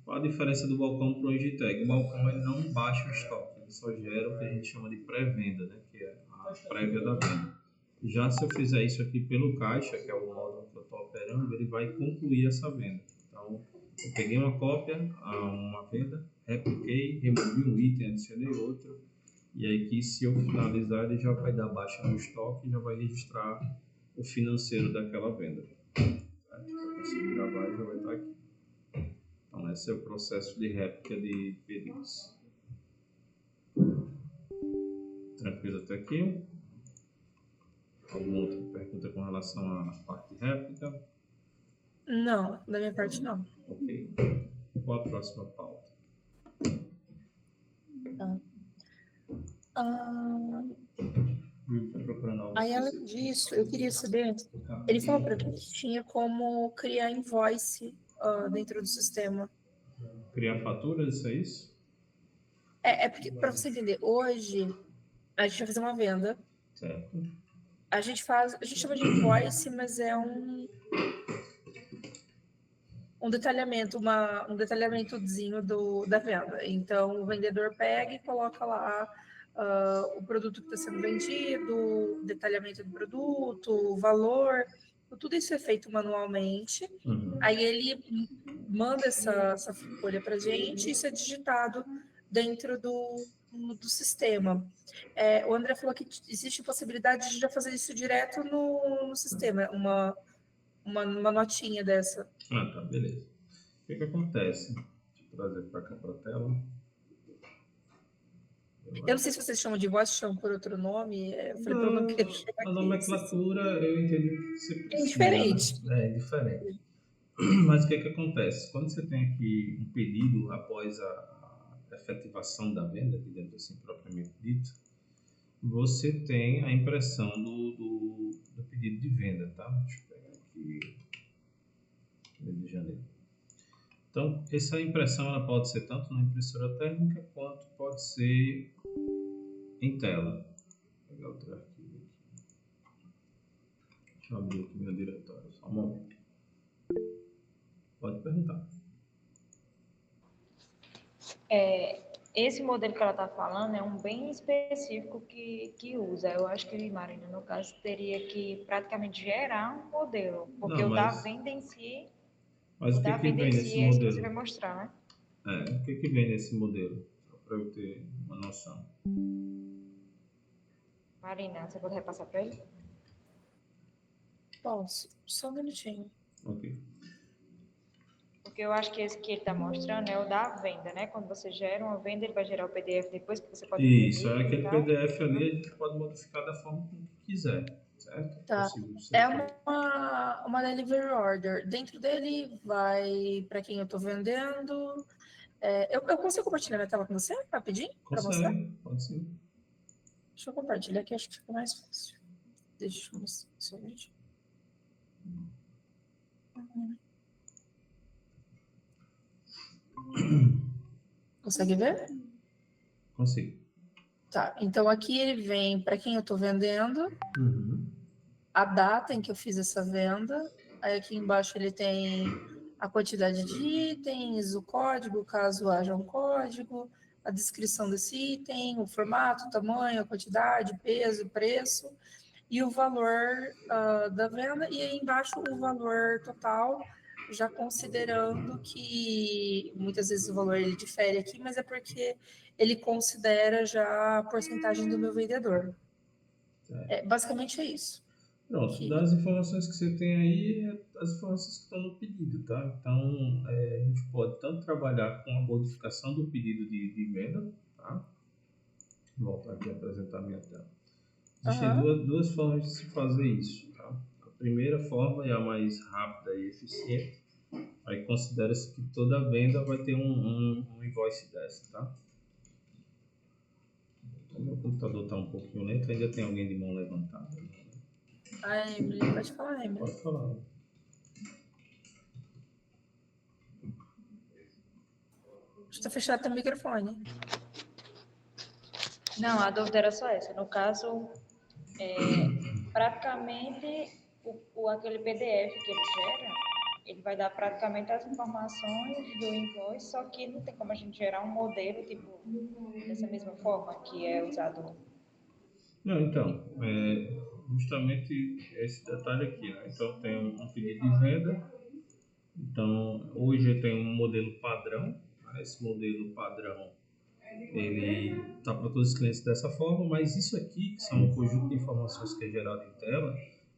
Qual a diferença do balcão para o Engitag? O balcão ele não baixa o estoque, ele só gera o que a gente chama de pré-venda, né? Que é a prévia da venda. Já se eu fizer isso aqui pelo caixa, que é o módulo que eu estou operando, ele vai concluir essa venda. Então, eu peguei uma cópia, uma venda, repliquei, removi um item, adicionei outro, e aí que se eu finalizar ele já vai dar baixa no estoque e já vai registrar o financeiro daquela venda. Eu consigo gravar e já vai estar aqui. Então esse é o processo de réplica de pedidos. Tranquilo até aqui? Alguma outra pergunta com relação à parte de réplica? Não, da minha parte não. Ok. Qual a próxima pauta? Tá. Tá procurando algo Aí, além específico? disso, eu queria saber, ele falou para mim que tinha como criar invoice dentro do sistema. Criar faturas, é isso? É porque, para você entender, hoje a gente vai fazer uma venda, Certo. a gente chama de invoice, mas é um detalhamento, um detalhamentozinho da venda. Então, o vendedor pega e coloca lá o produto que está sendo vendido, o detalhamento do produto, o valor, tudo isso é feito manualmente. Aí ele manda essa folha para a gente e isso é digitado dentro do sistema. O André falou que existe a possibilidade de já fazer isso direto no sistema, uma notinha dessa. Ah, tá, beleza. O que acontece? Deixa eu trazer para cá para a tela. Eu não sei se vocês chamam de voz, chamam por outro nome. Eu falei para eu não querer chegar A aqui. nomenclatura eu entendi que você precisa. É diferente. É diferente. Mas o que acontece? Quando você tem aqui um pedido após a efetivação da venda, digamos assim, propriamente dito, você tem a impressão do pedido de venda, tá? Deixa eu pegar aqui. Mês de janeiro. Então, essa impressão ela pode ser tanto na impressora térmica quanto pode ser em tela. Vou pegar outro arquivo aqui. Deixa eu abrir aqui meu diretório, só um momento. Pode perguntar. Esse modelo que ela está falando é um bem específico que usa. Eu acho que, Marina, no caso, teria que praticamente gerar um modelo, porque Não, o da mas venda em si, o o da que venda vem em nesse si é esse que você vai modelo? mostrar, né? O que vem nesse modelo? Só para eu ter uma noção. Marina, você pode repassar para ele? Posso, só um minutinho. Ok. Porque eu acho que esse que ele está mostrando é o da venda, né? Quando você gera uma venda, ele vai gerar o PDF depois que você pode Isso, imprimir e aquele tal. PDF ali a gente pode modificar da forma como quiser, certo? Tá. Possível ser É feito. uma delivery order. Dentro dele vai para quem eu estou vendendo. Eu consigo compartilhar minha tela com você rapidinho para mostrar? Consegue, pode sim. Deixa eu compartilhar aqui, acho que fica mais fácil. Deixa eu mostrar só um minutinho. Consegue ver? Consigo. Tá, então aqui ele vem para quem eu estou vendendo, a data em que eu fiz essa venda. Aí aqui embaixo ele tem a quantidade de itens, o código, caso haja um código, a descrição desse item, o formato, o tamanho, a quantidade, peso, preço e o valor da venda. E aí embaixo o valor total, já considerando que muitas vezes o valor ele difere aqui, mas é porque ele considera já a porcentagem do meu vendedor. Basicamente é isso. Pronto, das informações que você tem aí, as informações que estão no pedido, tá? Então, a gente pode tanto trabalhar com a modificação do pedido de venda, tá? Vou voltar aqui a apresentar a minha tela. Existem duas formas de se fazer isso, tá? A primeira forma é a mais rápida e eficiente. Aí considera-se que toda venda vai ter um invoice dessa, tá? Meu computador está um pouquinho lento, ainda tem alguém de mão levantada. A Emily, pode falar, Emily. Pode falar. Está fechado teu microfone. Não, a dúvida era só essa. No caso, praticamente, aquele PDF que ele gera, ele vai dar praticamente as informações do invoice, só que não tem como a gente gerar um modelo, tipo, dessa mesma forma que é usado. Não, então, justamente esse detalhe aqui, né? Então, tem um pedido de venda. Então, hoje eu tenho um modelo padrão. Né? Esse modelo padrão, ele está para todos os clientes dessa forma, mas isso aqui, que são um conjunto de informações que é gerado em tela,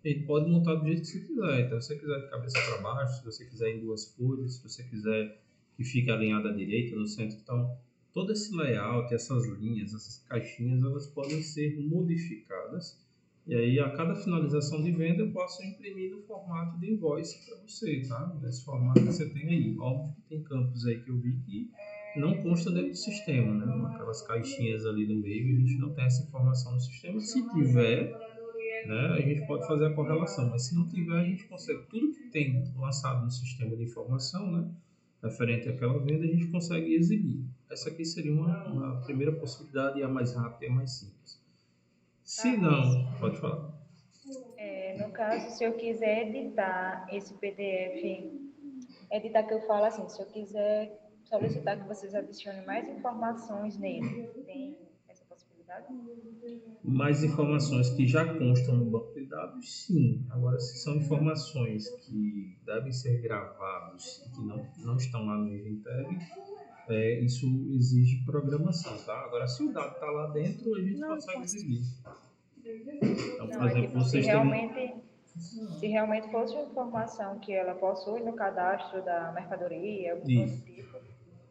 a gente pode montar do jeito que você quiser. Então, se você quiser de cabeça para baixo, se você quiser em duas folhas, se você quiser que fique alinhado à direita, no centro. Então, todo esse layout, essas linhas, essas caixinhas, elas podem ser modificadas. E aí, a cada finalização de venda, eu posso imprimir no formato de invoice para você, tá? Nesse formato que você tem aí. Óbvio que tem campos aí que eu vi que não consta dentro do sistema, né? Aquelas caixinhas ali no meio, a gente não tem essa informação no sistema. Se tiver, né, a gente pode fazer a correlação, mas se não tiver, a gente consegue tudo que tem lançado no sistema de informação, né, referente àquela venda, a gente consegue exibir. Essa aqui seria uma primeira possibilidade, e a mais rápida e a mais simples. Se não, pode falar. No caso, se eu quiser editar esse PDF, editar que eu falo assim, se eu quiser solicitar que vocês adicionem mais informações nele, tem essa possibilidade? Mais informações que já constam no banco de dados, sim. Agora, se são informações que devem ser gravadas e que não estão lá no Inventag, isso exige programação, tá? Agora, se o dado está lá dentro, a gente consegue exibir. Então, por Não, exemplo, tipo, vocês têm... se realmente fosse uma informação que ela possui no cadastro da mercadoria, alguma coisa do Isso. tipo,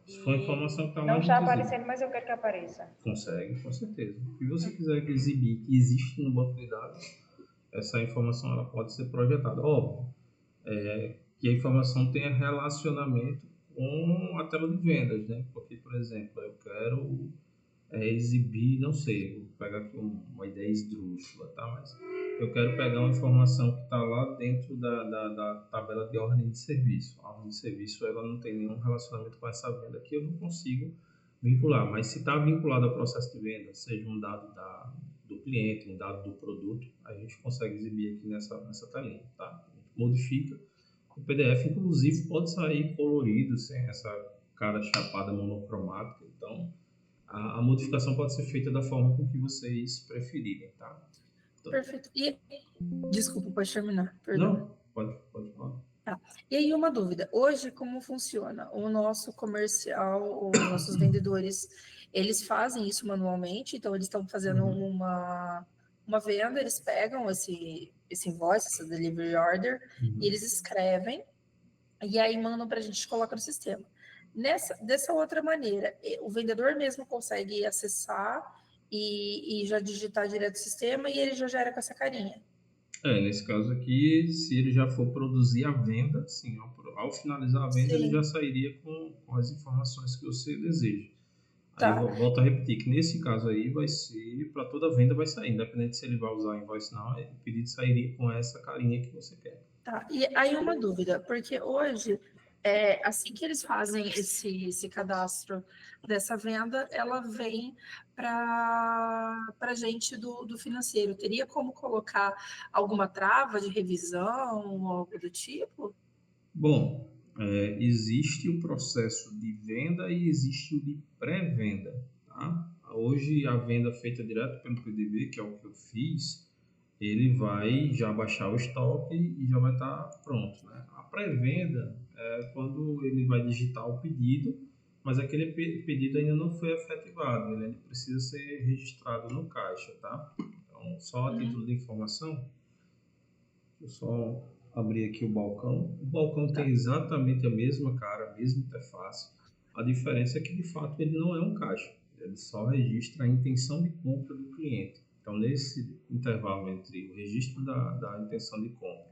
Se for e informação que está lá, não a está gente exibe. aparecendo, mas eu quero que apareça. Consegue, com certeza. Se você quiser exibir que existe no banco de dados, essa informação ela pode ser projetada. Óbvio, que a informação tenha relacionamento com a tela de vendas, né? Porque, por exemplo, eu quero exibir, não sei, vou pegar aqui uma ideia esdrúxula, tá? Mas eu quero pegar uma informação que está lá dentro da tabela de ordem de serviço. A ordem de serviço ela não tem nenhum relacionamento com essa venda que eu não consigo vincular, mas se está vinculado ao processo de venda, seja um dado do cliente, um dado do produto, a gente consegue exibir aqui nessa telinha, tá? A gente modifica. O PDF, inclusive, pode sair colorido, sem essa cara chapada monocromática, então a modificação pode ser feita da forma com que vocês preferirem, tá? Então, Perfeito. E, desculpa, pode terminar, perdão. não, pode falar. Tá. E aí, uma dúvida. Hoje, como funciona? O nosso comercial, os nossos vendedores, eles fazem isso manualmente, então eles estão fazendo uma venda, eles pegam esse invoice, essa delivery order, e eles escrevem, e aí mandam para a gente colocar no sistema. Dessa outra maneira, o vendedor mesmo consegue acessar e já digitar direto no sistema, e ele já gera com essa carinha. Nesse caso aqui, se ele já for produzir a venda, sim, ao finalizar a venda, ele já sairia com as informações que você deseja. Aí Tá. eu volto a repetir que nesse caso aí vai ser, para toda venda vai sair, independente se ele vai usar a invoice ou não, o pedido sairia com essa carinha que você quer. Tá, e aí uma dúvida, porque hoje, assim que eles fazem esse cadastro dessa venda, ela vem para a gente do financeiro. Teria como colocar alguma trava de revisão, algo do tipo? Bom, existe o processo de venda e existe o de pré-venda, tá? Hoje a venda feita direto pelo PDV, que é o que eu fiz, ele vai já baixar o estoque e já vai estar pronto, né? A pré-venda é quando ele vai digitar o pedido, mas aquele pedido ainda não foi efetivado, ele ainda precisa ser registrado no caixa, tá? Então, só a título de informação, deixa eu só abrir aqui o balcão. O balcão tem exatamente a mesma cara, a mesma interface. A diferença é que, de fato, ele não é um caixa. Ele só registra a intenção de compra do cliente. Então, nesse intervalo entre o registro da intenção de compra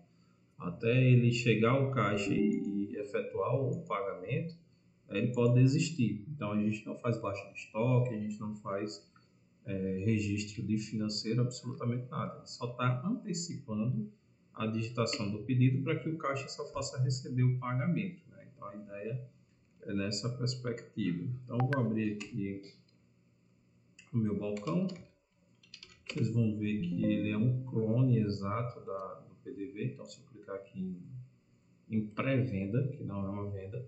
até ele chegar ao caixa e efetuar o pagamento, ele pode desistir. Então, a gente não faz baixa de estoque, a gente não faz registro de financeiro, absolutamente nada. Ele só está antecipando a digitação do pedido para que o caixa só faça receber o pagamento, né? Então, a ideia é nessa perspectiva. Então, vou abrir aqui o meu balcão. Vocês vão ver que ele é um clone exato do PDV. Então, se eu clicar aqui em pré-venda, que não é uma venda,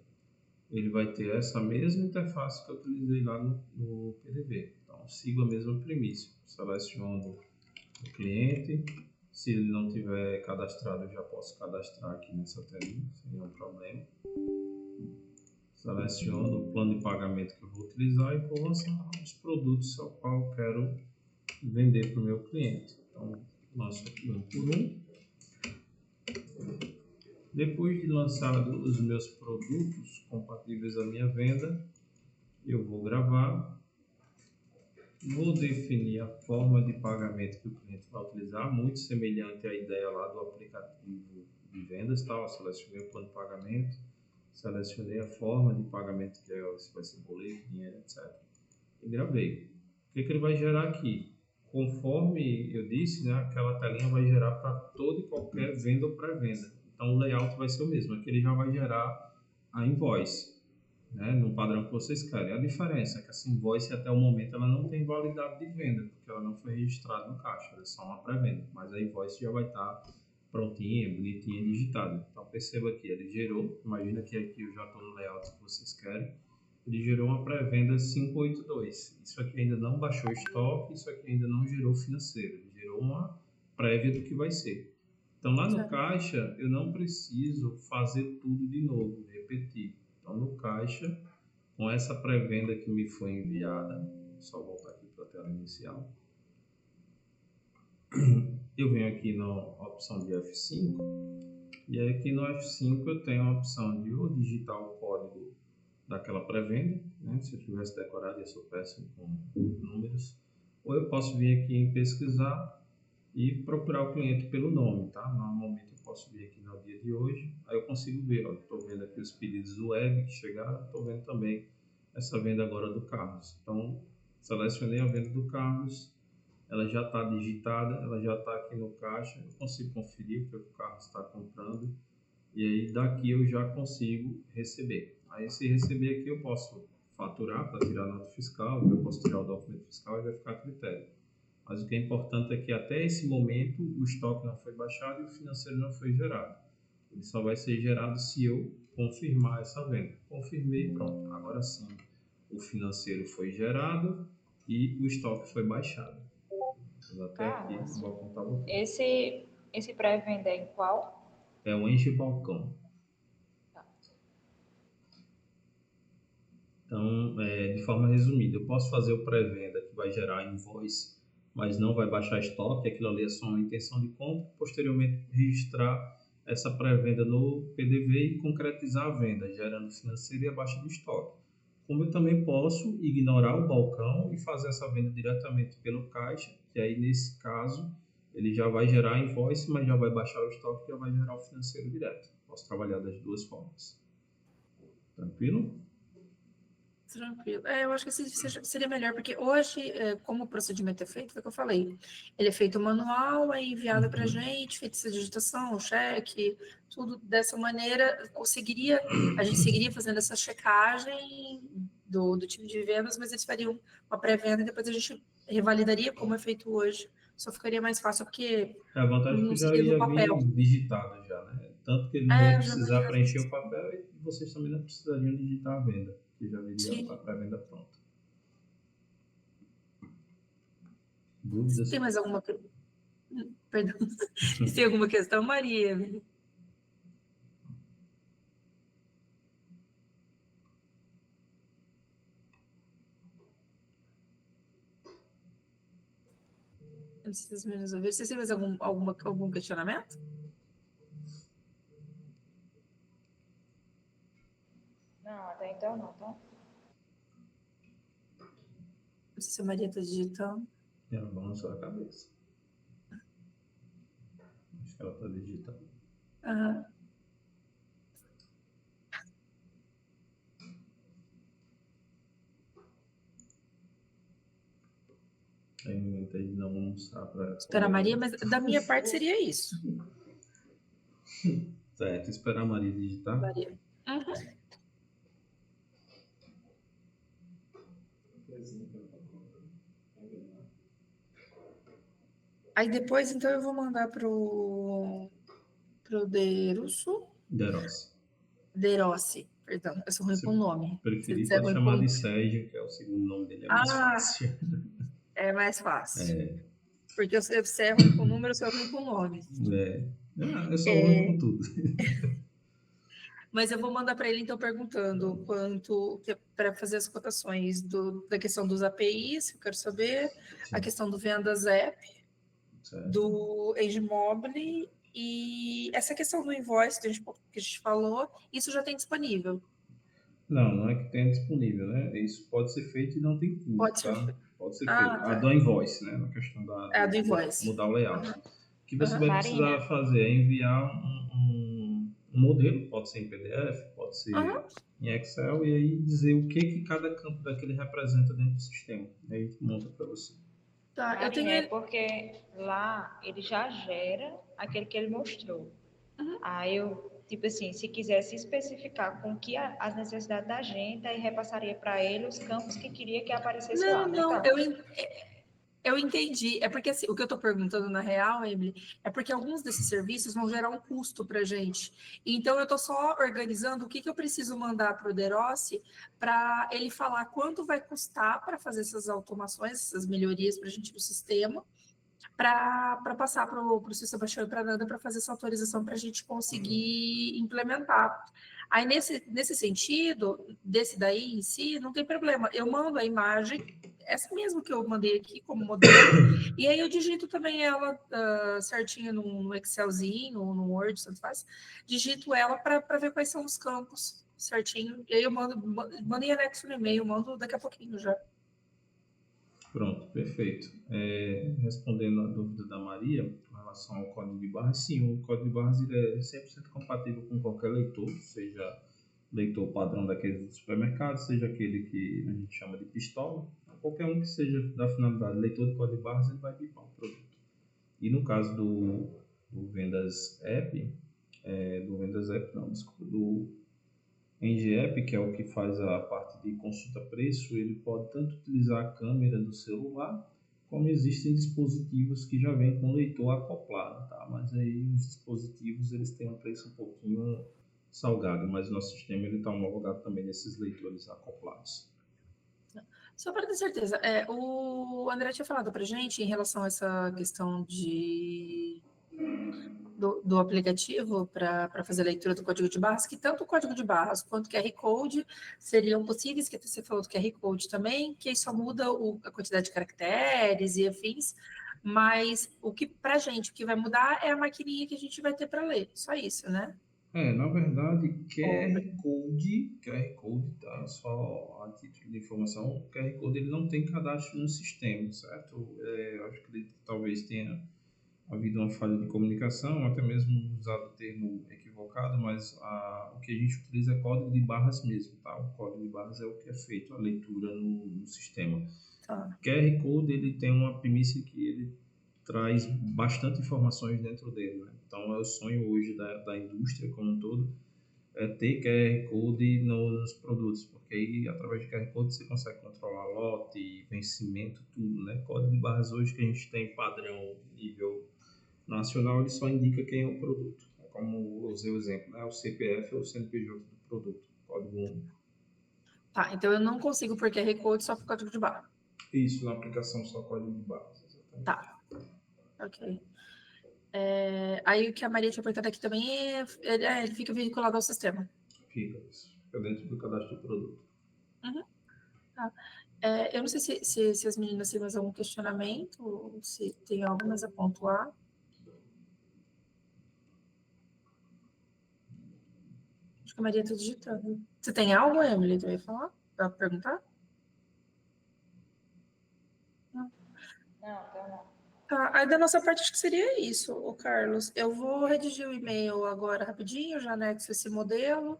ele vai ter essa mesma interface que eu utilizei lá no PDV. Então, sigo a mesma premissa. Seleciono o cliente. Se ele não tiver cadastrado, eu já posso cadastrar aqui nessa telinha, sem nenhum problema. Seleciono o plano de pagamento que eu vou utilizar e vou lançar os produtos ao qual eu quero vender para o meu cliente. Então, lanço aqui um por um. Depois de lançado os meus produtos compatíveis à minha venda, eu vou gravar. Vou definir a forma de pagamento que o cliente vai utilizar, muito semelhante à ideia lá do aplicativo de vendas, tá? Eu selecionei o plano de pagamento, selecionei a forma de pagamento, que é se vai ser boleto, dinheiro, etc. E gravei. O que ele vai gerar aqui? Conforme eu disse, né, aquela telinha vai gerar para toda e qualquer venda ou pré-venda. Então o layout vai ser o mesmo, aqui ele já vai gerar a invoice, né, no padrão que vocês querem. A diferença é que essa invoice até o momento ela não tem validade de venda, porque ela não foi registrada no caixa, ela é só uma pré-venda, mas a invoice já vai estar prontinha, bonitinha, digitada. Então perceba aqui, ele gerou, imagina que aqui eu já estou no layout que vocês querem, ele gerou uma pré-venda 582. Isso aqui ainda não baixou estoque, isso aqui ainda não gerou financeiro, ele gerou uma prévia do que vai ser. Então lá no caixa eu não preciso fazer tudo de novo, repetir. Então, no caixa, com essa pré-venda que me foi enviada, só voltar aqui para a tela inicial, eu venho aqui na opção de F5, e aí aqui no F5 eu tenho a opção de ou digitar o código daquela pré-venda, né? Se eu tivesse decorado, eu sou péssimo com números, ou eu posso vir aqui em pesquisar e procurar o cliente pelo nome, tá? Normalmente eu posso vir aqui no dia de hoje, aí eu consigo ver, ó, estou vendo aqui os pedidos web que chegaram, estou vendo também essa venda agora do Carlos. Então, selecionei a venda do Carlos, ela já está digitada, ela já está aqui no caixa, eu consigo conferir o que o Carlos está comprando, e aí daqui eu já consigo receber. Aí se receber aqui eu posso faturar para tirar a nota fiscal, eu posso tirar o documento fiscal e vai ficar a critério. Mas o que é importante é que até esse momento o estoque não foi baixado e o financeiro não foi gerado. Ele só vai ser gerado se eu confirmar essa venda. Confirmei, pronto. Agora sim, o financeiro foi gerado e o estoque foi baixado. Até aqui o balcão está bom. Esse pré-venda é em qual? É o enche balcão. Tá. Então, de forma resumida, eu posso fazer o pré-venda que vai gerar invoice, mas não vai baixar estoque, aquilo ali é só uma intenção de compra, posteriormente registrar essa pré-venda no PDV e concretizar a venda, gerando financeiro e a baixa de estoque. Como eu também posso ignorar o balcão e fazer essa venda diretamente pelo caixa, que aí nesse caso ele já vai gerar a invoice, mas já vai baixar o estoque e já vai gerar o financeiro direto. Posso trabalhar das duas formas. Tranquilo? Tranquilo. Eu acho que seria melhor, porque hoje, como o procedimento é feito, foi o que eu falei. Ele é feito manual, é enviado para a gente, feita essa digitação, o cheque, tudo dessa maneira. A gente seguiria fazendo essa checagem do time de vendas, mas eles fariam uma pré-venda e depois a gente revalidaria como é feito hoje. Só ficaria mais fácil, porque A vantagem é não que já seria no ia papel. vir digitado já, né? Tanto que ele não ia Já não precisar ia preencher o papel e vocês também não precisariam digitar a venda, que já viria Sim. para a venda pronta. Dúvidas? Tem mais alguma pergunta? Perdão. Tem alguma questão, Maria? Eu não sei se me resolver. Vocês têm mais algum questionamento? Não, até então não, tá? Não sei se a Maria está digitando. Ela balançou a cabeça. Acho que ela está digitando. Ah, tenta ele não mostrar para... Espera a Maria, mas da minha parte seria isso. Certo, esperar a Maria digitar. Maria. Uhum. Aí depois, então, eu vou mandar pro Derossi, perdão, eu sou ruim Se com o nome. preferir, Você é pode ruim chamar com... de Sérgio, que é o segundo nome dele, é mais fácil. É mais fácil. É, Porque você é ruim com número, eu sou ruim com nome. eu sou ruim com tudo. Mas eu vou mandar para ele, então, perguntando quanto para fazer as cotações da questão dos APIs, eu quero saber, a Sim. questão do vendas app, Certo. do Edmobile e essa questão do invoice que a gente falou, isso já tem disponível. Não é que tenha disponível, né? Isso pode ser feito e não tem custo, Pode ser tá? feito. Pode ser Ah, feito. tá. A do invoice, né? Na questão É a do invoice. mudar o layout. O que você Uhum. vai Marina. precisar fazer é enviar um modelo, pode ser em PDF, pode ser em Excel, e aí dizer o que cada campo daquele representa dentro do sistema. Aí a gente monta para você. Tá, eu Marina, tenho... porque lá ele já gera aquele que ele mostrou. Aí eu, tipo assim, se quisesse especificar com que as necessidades da gente, aí repassaria para ele os campos que queria que aparecesse lá, né, Não, Carlos? eu entendi. É porque assim, o que eu estou perguntando na real, Emily, é porque alguns desses serviços vão gerar um custo para a gente. Então, eu estou só organizando o que eu preciso mandar para o Derossi para ele falar quanto vai custar para fazer essas automações, essas melhorias para a gente no sistema, para passar para o Cícero Sebastião e para a Nanda para fazer essa autorização para a gente conseguir implementar. Aí, nesse sentido, desse daí em si, não tem problema. Eu mando a imagem, essa mesmo que eu mandei aqui como modelo, e aí eu digito também ela certinho no Excelzinho ou no Word, tanto faz. Digito ela para ver quais são os campos certinho. E aí eu mando em anexo no e-mail, mando daqui a pouquinho já. Pronto, perfeito. Respondendo a dúvida da Maria, com relação ao código de barras, sim, o código de barras ele é 100% compatível com qualquer leitor, seja leitor padrão daqueles do supermercado, seja aquele que a gente chama de pistola, qualquer um que seja da finalidade leitor de código de barras, ele vai bipar o produto. E no caso do Vendas App, do NGApp, que é o que faz a parte de consulta preço, ele pode tanto utilizar a câmera do celular, como existem dispositivos que já vêm com leitor acoplado, tá? Mas aí os dispositivos eles têm um preço um pouquinho salgado, mas o nosso sistema está homologado também nesses leitores acoplados. Só para ter certeza, o André tinha falado para a gente em relação a essa questão do aplicativo para fazer a leitura do código de barras, que tanto o código de barras quanto o QR Code seriam possíveis, que você falou do QR Code também, que aí só muda a quantidade de caracteres e afins, mas o que para a gente, o que vai mudar é a maquininha que a gente vai ter para ler, só isso, né? Na verdade, QR Code, tá? Só a título de informação, o QR Code ele não tem cadastro no sistema, certo? Eu acho que ele talvez tenha havido uma falha de comunicação, até mesmo usado o termo equivocado, mas o que a gente utiliza é código de barras mesmo, tá? O código de barras é o que é feito a leitura no sistema. Tá. QR Code ele tem uma primícia que ele traz bastante informações dentro dele, né? Então é o sonho hoje da indústria como um todo, ter QR Code nos produtos, porque aí através de QR Code você consegue controlar lote, vencimento, tudo, né? Código de barras hoje que a gente tem padrão nível nacional, ele só indica quem é o produto. Como eu usei o exemplo, né? O CPF ou o CNPJ do produto, código único. Tá, então eu não consigo por QR Code só por código de barra. Isso, na aplicação só código de barras, exatamente. Tá, ok. Aí o que a Maria tinha perguntado aqui também ele fica vinculado ao sistema. Fica dentro do cadastro do produto. Uhum. Tá. Eu não sei se as meninas têm mais algum questionamento, ou se tem algo mais a pontuar. Acho que a Maria está digitando. Você tem algo, Emily, para falar? Para perguntar? Não, então não. Tá, aí da nossa parte acho que seria isso, o Carlos. Eu vou redigir o e-mail agora rapidinho, já anexo esse modelo,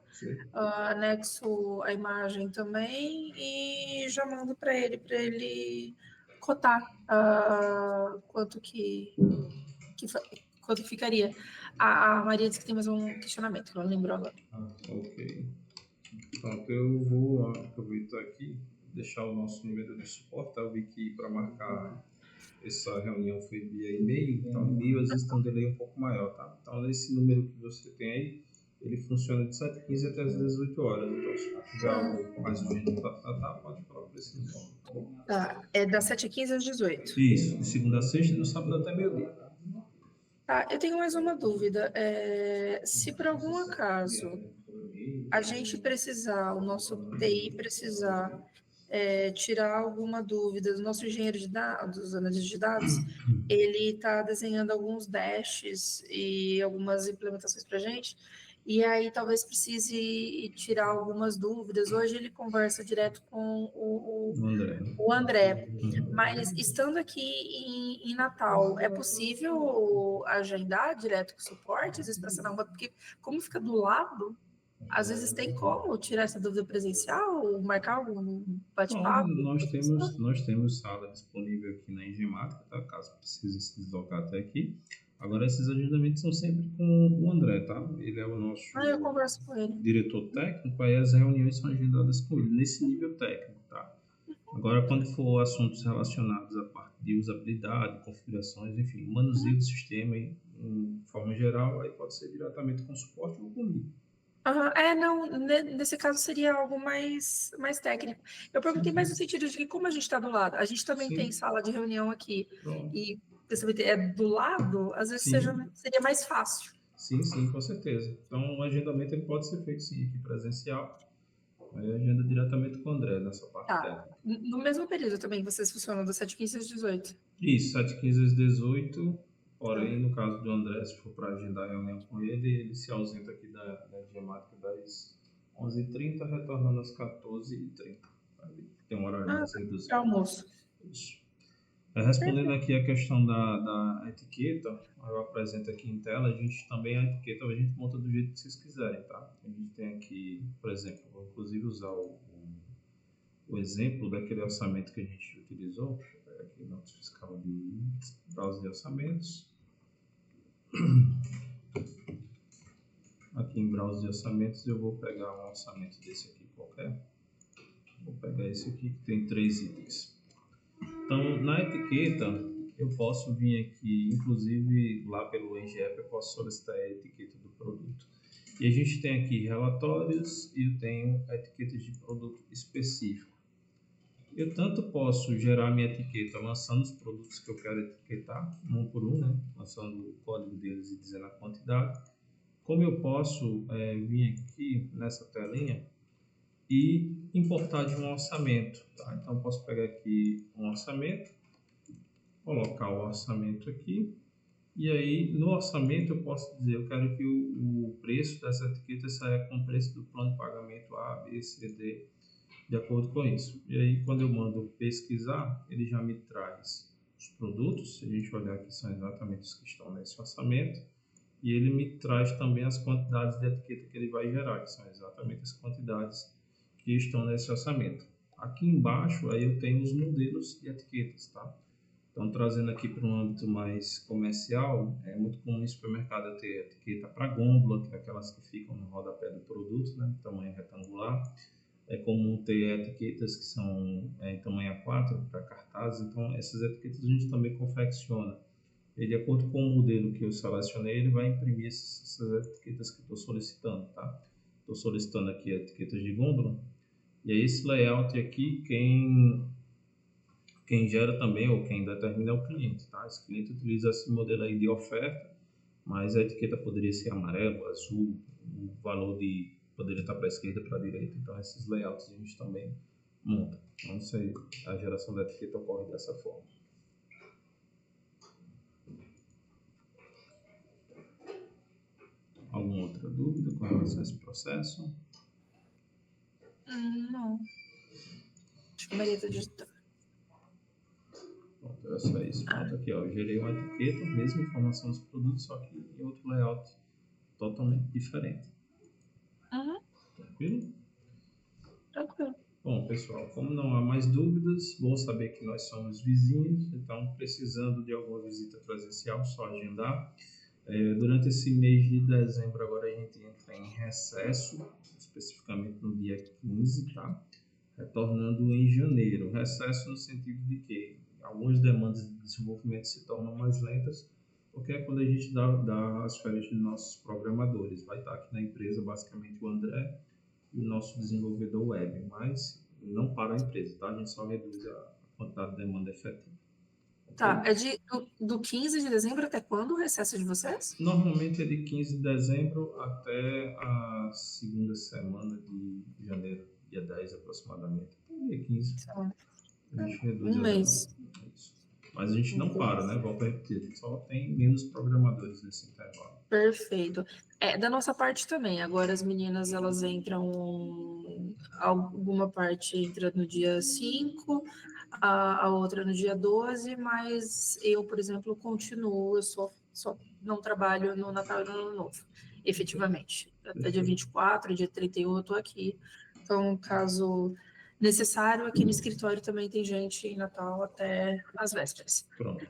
anexo a imagem também e já mando para ele cotar quanto que ficaria. A Maria disse que tem mais um questionamento, que ela lembrou agora. Ok. Pronto, eu vou aproveitar aqui, deixar o nosso número de suporte. Tá? Eu vi que para marcar essa reunião foi via e-mail, então e-mail às vezes tem um delay um pouco maior, tá? Então esse número que você tem aí, ele funciona de 7h15 até as 18 horas. Então se tiver algo mais urgente para tratar, pode falar por esse número, tá bom? Tá, é das 7h15 às 18. Isso, de segunda a sexta e no sábado até meio-dia. Tá, eu tenho mais uma dúvida. Se por algum acaso a gente precisar, o nosso TI precisar tirar alguma dúvida do nosso engenheiro de dados, analista de dados, ele está desenhando alguns dashes e algumas implementações para a gente, e aí talvez precise tirar algumas dúvidas. Hoje ele conversa direto com André. o André, mas estando aqui em Natal, é possível agendar direto com o suporte, às vezes para assinar uma, porque como fica do lado, às vezes tem como tirar essa dúvida presencial, marcar algum bate-papo? Nós temos sala disponível aqui na Engemática, tá? Caso precise se deslocar até aqui. Agora, esses agendamentos são sempre com o André, tá? Ele é o nosso Eu converso com ele. diretor técnico, aí as reuniões são agendadas com ele, nesse nível técnico, tá? Agora, quando for assuntos relacionados à parte de usabilidade, configurações, enfim, manuseio do sistema em forma geral, aí pode ser diretamente com o suporte ou comigo. Não, nesse caso seria algo mais técnico. Eu perguntei mais no sentido de que, como a gente está do lado, a gente também tem sala de reunião aqui, Pronto. e é do lado, às vezes seria mais fácil. Sim, com certeza. Então, o agendamento ele pode ser feito sim aqui presencial, aí agenda diretamente com o André nessa parte técnica. No mesmo período também, vocês funcionam das 7h15 às 18. Isso, 7h15 às 18. Porém, no caso do André, se for para agendar a reunião com ele, ele se ausenta aqui da Engemática das 11h30, retornando às 14h30. Tem um horário mais reduzido. Almoço. Isso. Respondendo aqui a questão da etiqueta, eu apresento aqui em tela, a gente também, a etiqueta a gente monta do jeito que vocês quiserem, tá? A gente tem aqui, por exemplo, vou inclusive usar o exemplo daquele orçamento que a gente utilizou. Deixa eu pegar aqui notas fiscal de browser de orçamentos. Aqui em browser de orçamentos eu vou pegar um orçamento desse aqui qualquer. Vou pegar esse aqui que tem 3 itens. Então, na etiqueta, eu posso vir aqui, inclusive lá pelo EGF, eu posso solicitar a etiqueta do produto. E a gente tem aqui relatórios e eu tenho etiquetas de produto específico. Eu tanto posso gerar minha etiqueta lançando os produtos que eu quero etiquetar, um por um, né? Lançando o código deles e dizendo a quantidade, como eu posso vir aqui nessa telinha e importar de um orçamento, tá? Então eu posso pegar aqui um orçamento, colocar o orçamento aqui, e aí no orçamento eu posso dizer, eu quero que o preço dessa etiqueta saia com o preço do plano de pagamento A, B, C, D, de acordo com isso. E aí quando eu mando pesquisar, ele já me traz os produtos, se a gente olhar aqui são exatamente os que estão nesse orçamento, e ele me traz também as quantidades de etiqueta que ele vai gerar, que são exatamente as quantidades que estão nesse orçamento. Aqui embaixo aí eu tenho os modelos de etiquetas, tá? Então trazendo aqui para um âmbito mais comercial, é muito comum em supermercado ter etiqueta para gôndola, que é aquelas que ficam no rodapé do produto, né, tamanho retangular. É comum ter etiquetas que são em tamanho A4 para cartazes, então essas etiquetas a gente também confecciona. E de acordo com o modelo que eu selecionei, ele vai imprimir essas etiquetas que eu estou solicitando, tá? Estou solicitando aqui etiquetas de gôndola. E aí esse layout aqui, quem gera também ou quem determina é o cliente, tá? Esse cliente utiliza esse modelo aí de oferta, mas a etiqueta poderia ser amarelo, azul, o valor poderia estar para a esquerda, para a direita. Então esses layouts a gente também monta. Então a geração da etiqueta ocorre dessa forma. Alguma outra dúvida com relação a esse processo? Não. Acho que a Maria está digitando. Pronto, era só isso. Pronto, aqui ó, eu gerei uma etiqueta, mesma informação dos produtos, só que em outro layout totalmente diferente. Tranquilo? Tranquilo. Bom, pessoal, como não há mais dúvidas, bom saber que nós somos vizinhos, então precisando de alguma visita presencial, só agendar. Durante esse mês de dezembro, agora a gente entra em recesso, especificamente no dia 15, tá? Retornando em janeiro. Recesso no sentido de que algumas demandas de desenvolvimento se tornam mais lentas, porque é quando a gente dá as férias de nossos programadores. Vai estar aqui na empresa basicamente o André e o nosso desenvolvedor web, mas não para a empresa, tá? A gente só reduz a quantidade de demanda efetiva. Tá, é do 15 de dezembro até quando o recesso de vocês? Normalmente é de 15 de dezembro até a segunda semana de janeiro, dia 10 aproximadamente. Dia 15, a gente reduz Um a mês. demanda. É isso. Mas a gente não para, né? Volto a repetir, a gente só tem menos programadores nesse intervalo. Perfeito. Da nossa parte também. Agora as meninas, elas entram, alguma parte entra no dia 5, a outra no dia 12, mas eu, por exemplo, continuo, eu só não trabalho no Natal e no Ano Novo, efetivamente. Até dia 24, dia 31 eu estou aqui. Então, caso necessário, aqui no escritório também tem gente em Natal até as vésperas. Pronto.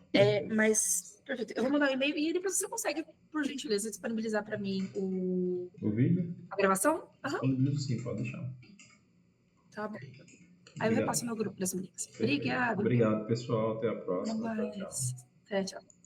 Mas, perfeito. Eu vou mandar um e-mail e depois você consegue, por gentileza, disponibilizar para mim O vídeo? a gravação? Aham, Disponibilizo sim, pode deixar. tá bom. Aí eu Obrigado. repasso no grupo das meninas. Perfeito. Obrigada. Obrigado, pessoal. Até a Até próxima. Tchau, tchau. mais. Até, tchau.